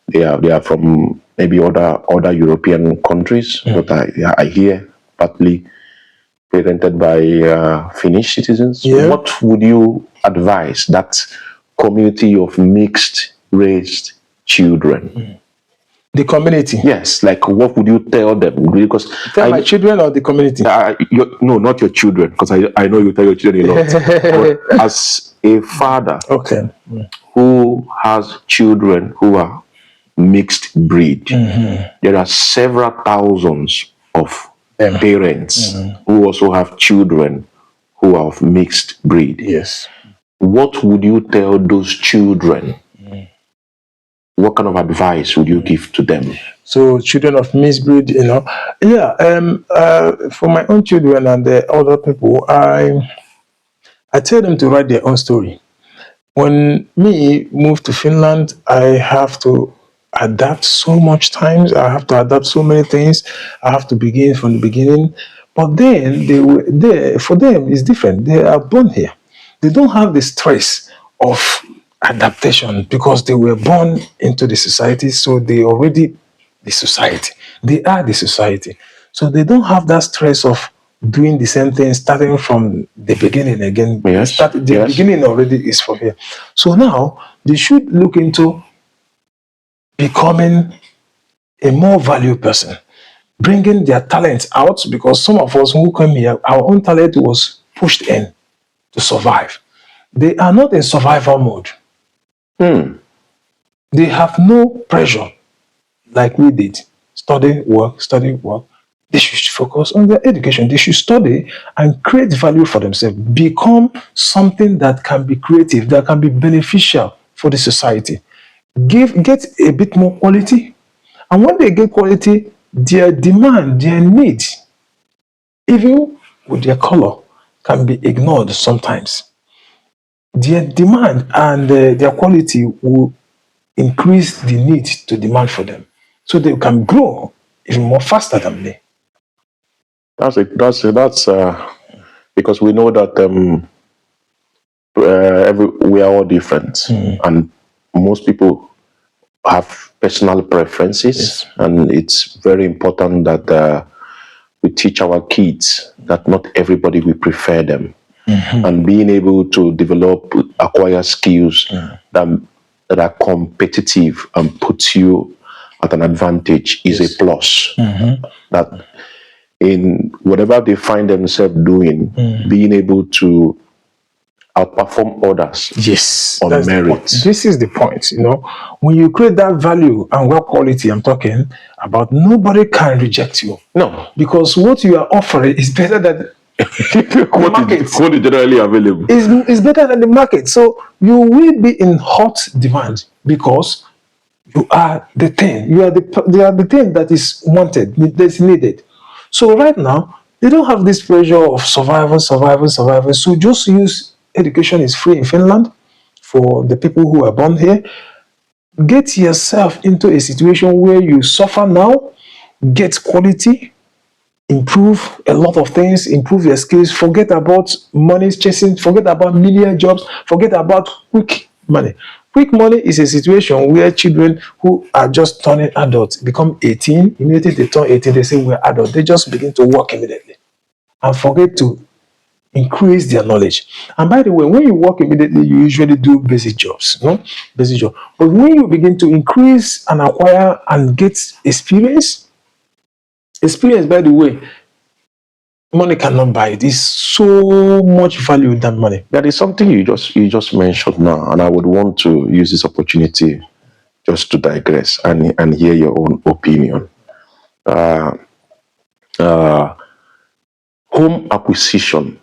they are from maybe other European countries, but I hear partly parented by Finnish citizens. Yeah. What would you advise that community of mixed raised children? The community? Yes, like what would you tell them? Because tell my children or the community? No, not your children, because I know you tell your children a lot. But as a father, okay, who has children who are mixed breed, there are several thousands of parents who also have children who are of mixed breed. Yes. What would you tell those children? What kind of advice would you give to them? So children of mixed breed, for my own children and the other people, I tell them to write their own story. When me moved to Finland, I have to adapt so much times. I have to adapt so many things. I have to begin from the beginning. But then they were there. For them, it's different. They are born here. They don't have the stress of adaptation because they were born into the society, so they already the society. They are the society. So they don't have that stress of doing the same thing, starting from the beginning again. Yes. The beginning already is from here. So now they should look into becoming a more valued person, bringing their talents out, because some of us who came here, our own talent was pushed in to survive. They are not in survival mode. They have no pressure like we did. Study, work, study, work. They should focus on their education. They should study and create value for themselves. Become something that can be creative, that can be beneficial for the society. Get a bit more quality. And when they get quality, their demand, their need, even with their color, can be ignored sometimes. Their demand and their quality will increase the need to demand for them, so they can grow even more faster than me. That's because we know that we are all different, and most people have personal preferences, Yes. and it's very important that we teach our kids that not everybody will prefer them, and being able to acquire skills that are competitive and put you at an advantage is a plus. That in whatever they find themselves doing, being able to outperform others on That's merit. this is the point. When you create that value and well quality, I'm talking about, nobody can reject you. No, Because what you are offering is better than the market. What is generally available Is better than the market. So you will be in hot demand because you are the thing. You are the thing that is wanted, that's needed. So right now, they don't have this pressure of survival. So just use education is free in Finland for the people who are born here. Get yourself into a situation where you suffer now, get quality, improve a lot of things, improve your skills, forget about money chasing, forget about million jobs, forget about quick money. Quick money is a situation where children who are just turning adults become 18. Immediately they turn 18, they say we're adults. They just begin to work immediately and forget to increase their knowledge. And by the way, when you work immediately, you usually do basic jobs, no? Basic job. But when you begin to increase and acquire and get experience, by the way, money cannot buy it. It's so much value than money. There is something you just mentioned now, and I would want to use this opportunity just to digress and hear your own opinion. Home acquisition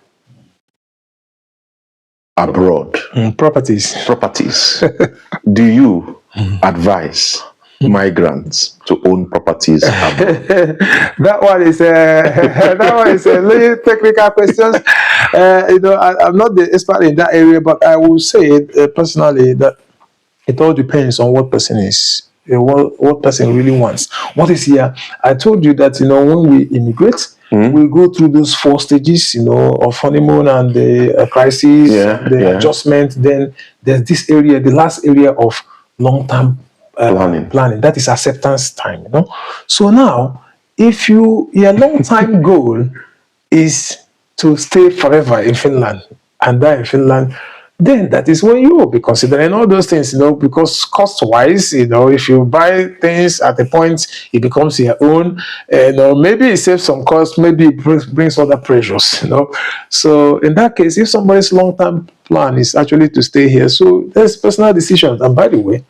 abroad, Properties. do you advise migrants to own properties abroad? That one is a little technical questions. I'm not the expert in that area, but I will say personally that it all depends on what person is, what person really wants. What is here? I told you that when we immigrate, we go through those 4 stages, of honeymoon and the crisis, the adjustment. Then there's this area, the last area of long-term planning. That is acceptance time. So now, if your long-time goal is to stay forever in Finland and die in Finland, then that is when you will be considering all those things, because cost-wise, if you buy things at a point, it becomes your own, maybe it saves some cost, maybe it brings other pressures, So in that case, if somebody's long-term plan is actually to stay here, so there's personal decisions. And by the way,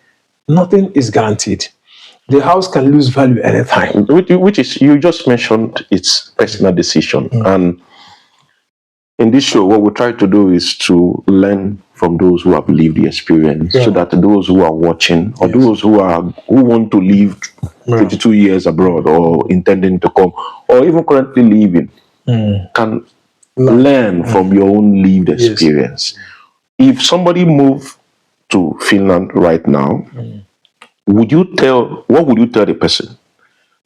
nothing is guaranteed. The house can lose value anytime. Which is, you just mentioned, it's personal decision. And in this show, what we try to do is to learn from those who have lived the experience, so that those who are watching, or those who want to live 22 years abroad, or intending to come, or even currently living, can learn from your own lived experience. If somebody moved to Finland right now, what would you tell the person?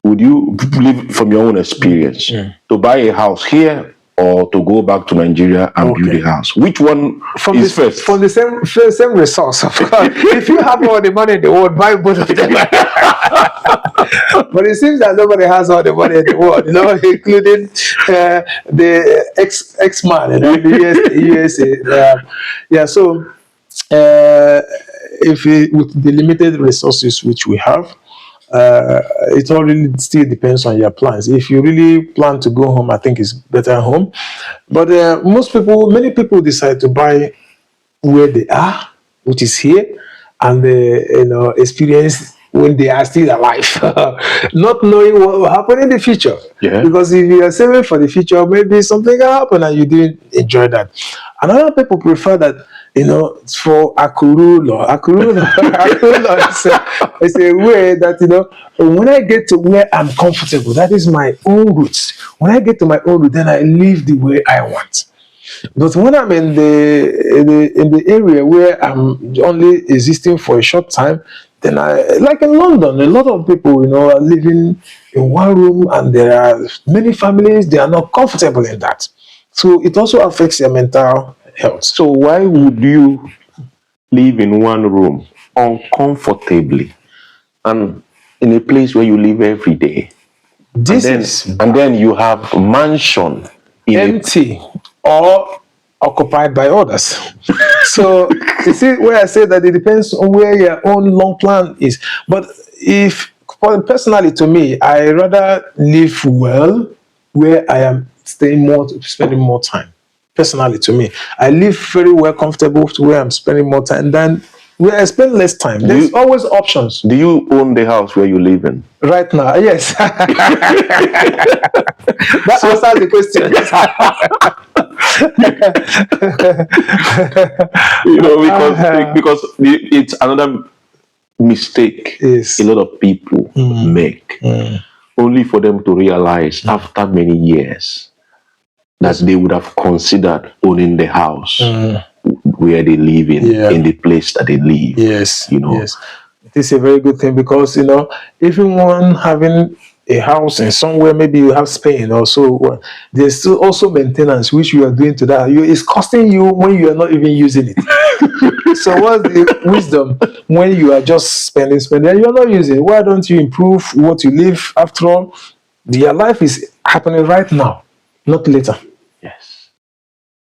would you live from your own experience to buy a house here or to go back to Nigeria and build a house? Which one is first? From the same resource, of course. If you have all the money in the world, buy both of them. But it seems that nobody has all the money in the world, including the ex-man, the USA. So with the limited resources which we have, it all really still depends on your plans. If you really plan to go home, I think it's better home. But many people decide to buy where they are, which is here, and experience when they are still alive, not knowing what will happen in the future. Yeah. Because if you are saving for the future, maybe something will happen and you didn't enjoy that. And other people prefer that, for Ahuruonye. It's a way that, when I get to where I'm comfortable, that is my own roots. When I get to my own root, then I live the way I want. But when I'm in the area where I'm only existing for a short time, then like in London, a lot of people, are living in one room, and there are many families, they are not comfortable in that. So it also affects their mental health. So why would you live in one room uncomfortably and in a place where you live every day? And then you have a mansion empty or occupied by others. So you see where I say that it depends on where your own long plan is. But personally, to me, I rather live well where I am spending more time. Personally, to me, I live very well comfortable to where I'm spending more time than where I spend less time. There's always options. Do you own the house where you live in? Right now, yes. That answers the question. Because it's another mistake a lot of people make, only for them to realize after many years that they would have considered owning the house where they live in the place that they live. Yes, yes. It is a very good thing because, everyone having a house and somewhere, maybe you have Spain or so, there's still also maintenance which you are doing to that. It's costing you when you are not even using it. So what's the wisdom when you are just spending and you're not using it? Why don't you improve what you live? After all, your life is happening right now, not later. Yes.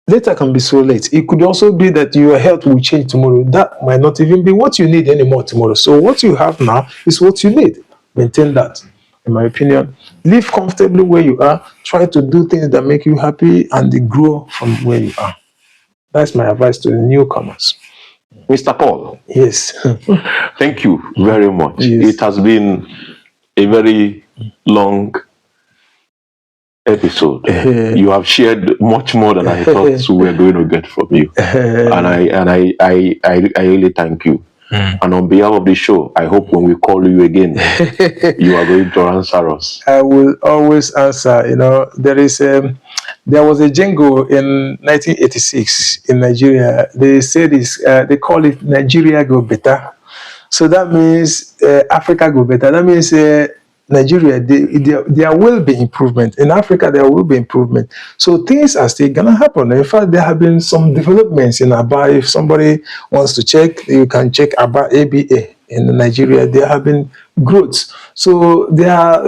Later can be so late. It could also be that your health will change tomorrow. That might not even be what you need anymore tomorrow. So what you have now is what you need. Maintain that, in my opinion. Live comfortably where you are. Try to do things that make you happy and grow from where you are. That's my advice to the newcomers. Mr. Paul. Yes. Thank you very much. Yes. It has been a very long episode. You have shared much more than I thought we were going to get from you. And I really thank you. And on behalf of the show, I hope when we call you again, you are going to answer us. I will always answer. There was a jingle in 1986 in Nigeria. They say this. They call it Nigeria Go Better. So that means Africa go better. That means Nigeria, there will be improvement. In Africa, there will be improvement. So things are still going to happen. In fact, there have been some developments in Abia. If somebody wants to check, you can check Abia, ABA in Nigeria. There have been growths. So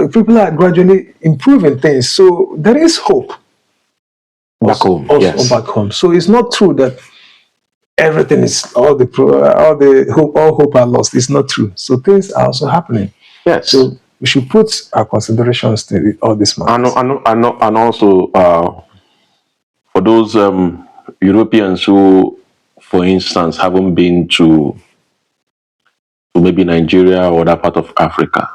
people are gradually improving things. So there is hope. Back home, yes. Back home. So it's not true that everything is all hope are lost. It's not true. So things are also happening. Yes. So we should put our considerations to all this matters. And also for those Europeans who, for instance, haven't been to maybe Nigeria or that part of Africa,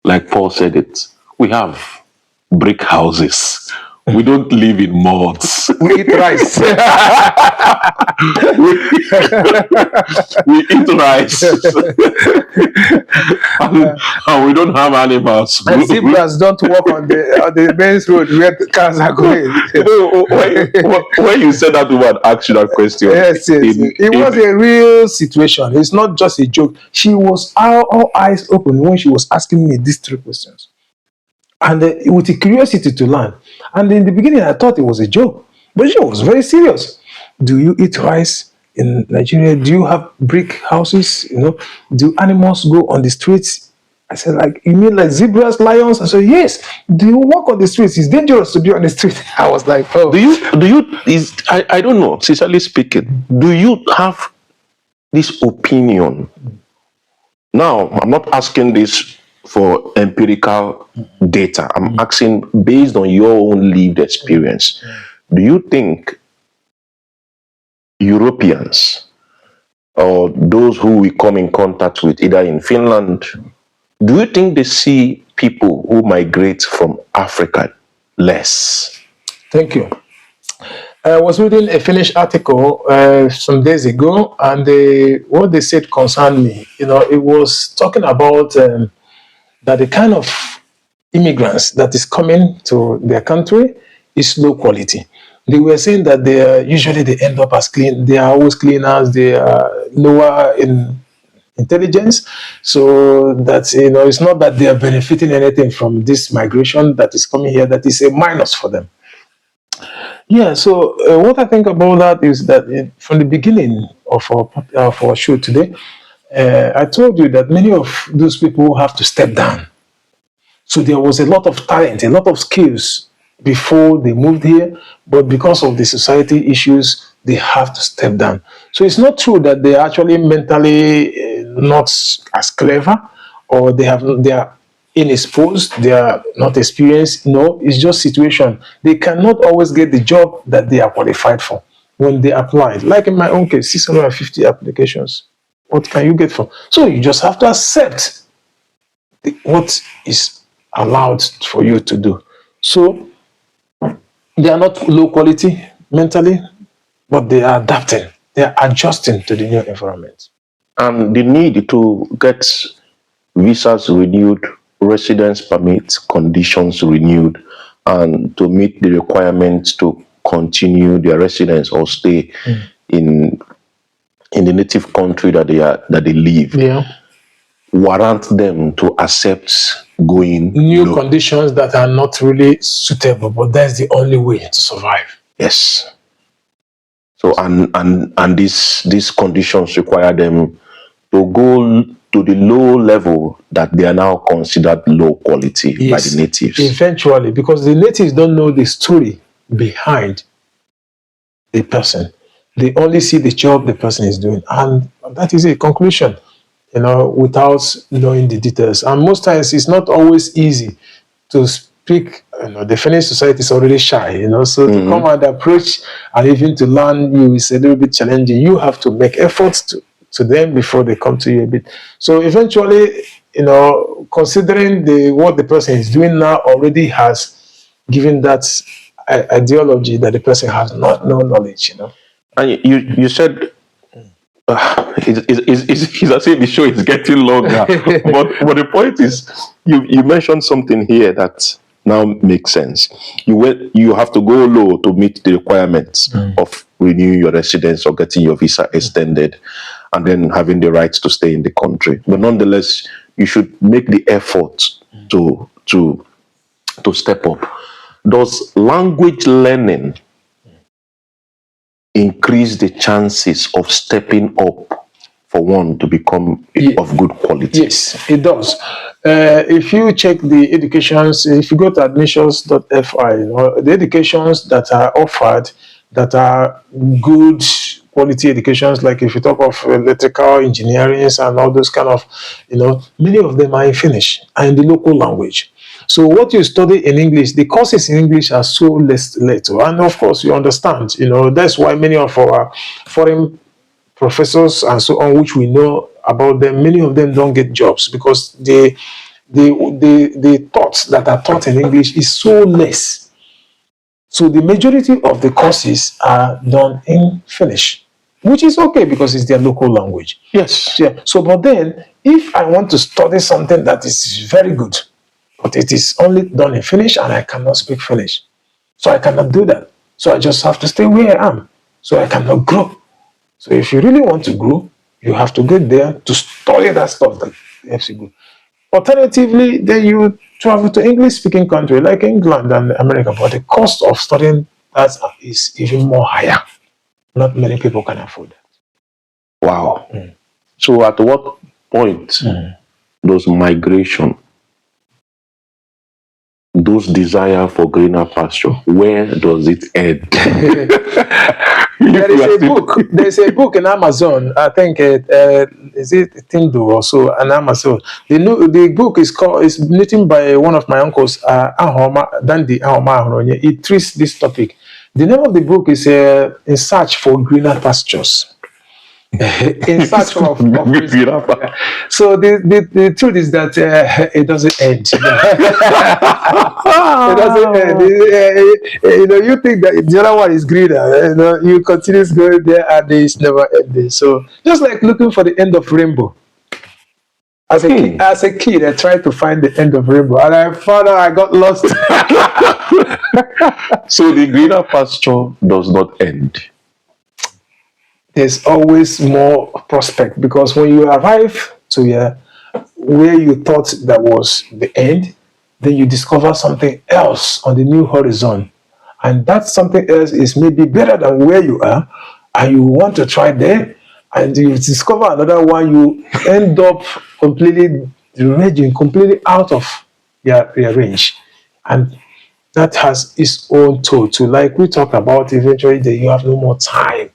like Paul said it, we have brick houses. We don't live in mods. We eat rice. we eat rice. and we don't have animals. And zebras don't walk on the main road where the cars are going. When you said that woman asked you that question, yes. It was a real situation. It's not just a joke. She was all eyes open when she was asking me these three questions. and with the curiosity to learn. And in the beginning, I thought it was a joke, but it was very serious. Do you eat rice in Nigeria? Do you have brick houses? Do animals go on the streets? I said, like, you mean like zebras, lions? I said, yes. Do you walk on the streets? It's dangerous to be on the street. I was like, oh. I don't know, sincerely speaking, do you have this opinion? Now, I'm not asking this for empirical data. I'm asking based on your own lived experience. Do you think Europeans or those who we come in contact with, either in Finland, do you think they see people who migrate from Africa less? Thank you. I was reading a Finnish article some days ago, and what they said concerned me. It was talking about that the kind of immigrants that is coming to their country is low quality. They were saying that they end up as clean. They are always cleaners. They are lower in intelligence. So that it's not that they are benefiting anything from this migration that is coming here. That is a minus for them. Yeah, so what I think about that is that from the beginning of our show today, I told you that many of those people have to step down. So there was a lot of talent, a lot of skills before they moved here, but because of the society issues, they have to step down. So it's not true that they're actually mentally not as clever, or they are inexposed, they are not experienced. No, it's just situation. They cannot always get the job that they are qualified for when they apply. Like in my own case, 650 applications. What can you get for? So you just have to accept what is allowed for you to do. So they are not low quality mentally, but they are adapting. They are adjusting to the new environment. And the need to get visas renewed, residence permit conditions renewed, and to meet the requirements to continue their residence or stay in the native country that they live. Yeah. Warrant them to accept going new conditions that are not really suitable, but that's the only way to survive. Yes. So and these conditions require them to go to the low level that they are now considered low quality by the natives. Eventually, because the natives don't know the story behind the person. They only see the job the person is doing, and that is a conclusion, without knowing the details. And most times it's not always easy to speak. The Finnish society is already shy, so to come and approach and even to learn you is a little bit challenging. You have to make efforts to them before they come to you a bit. So eventually, considering what the person is doing now already has given that ideology that the person has no knowledge, And you said it's as if the show is getting longer. but the point is, you mentioned something here that now makes sense. You have to go low to meet the requirements of renewing your residence or getting your visa extended, and then having the rights to stay in the country. But nonetheless, you should make the effort to step up. Does language learning increase the chances of stepping up for one to become of good quality? Yes, it does. If you check the educations, if you go to admissions.fi, the educations that are offered that are good quality educations, like if you talk of electrical engineering and all those kind of, many of them are in Finnish and in the local language. So what you study in English, the courses in English are so little. And of course, you understand, that's why many of our foreign professors and so on, which we know about them, many of them don't get jobs because the thoughts that are taught in English is so less. So the majority of the courses are done in Finnish, which is okay because it's their local language. Yes. Yeah. So, but then, if I want to study something that is very good, but it is only done in Finnish and I cannot speak Finnish, so I cannot do that. So I just have to stay where I am. So I cannot grow. So if you really want to grow, you have to get there to study that stuff that helps you grow. Alternatively, then you travel to English-speaking country like England and America, but the cost of studying that is even more higher. Not many people can afford that. Wow. So at what point does migration, those desire for greener pasture, where does it end? There's a book in Amazon. I think is it Kindle or so on Amazon. The book is written by one of my uncles, Ahuruonye. He treats this topic. The name of the book is In Search for Greener Pastures. In search of greener pastures. So the truth is that it doesn't end. It doesn't end. You think that the other one is greener. You continue going there and it's never ending. So just like looking for the end of rainbow. As a kid, I tried to find the end of rainbow, and I found out I got lost. So the greener pasture does not end. There's always more prospect, because when you arrive to where you thought that was the end, then you discover something else on the new horizon, and that something else is maybe better than where you are, and you want to try there, and you discover another one. You end up completely ranging, completely out of your range, and that has its own toll too. Like we talked about, eventually you have no more time.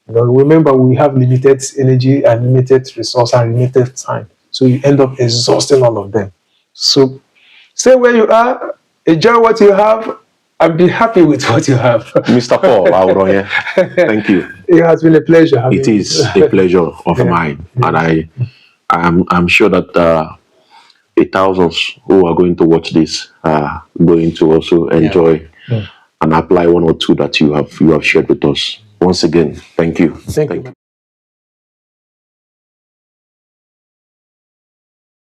Remember, we have limited energy and limited resource and limited time. So you end up exhausting all of them. So stay where you are, enjoy what you have, and be happy with what you have. Mr. Paul Ahuruonye, thank you. It has been a pleasure. It is a pleasure of mine. And I'm sure that the thousands who are going to watch this are going to also enjoy and apply one or two that you have shared with us. Once again, thank you. Thank you.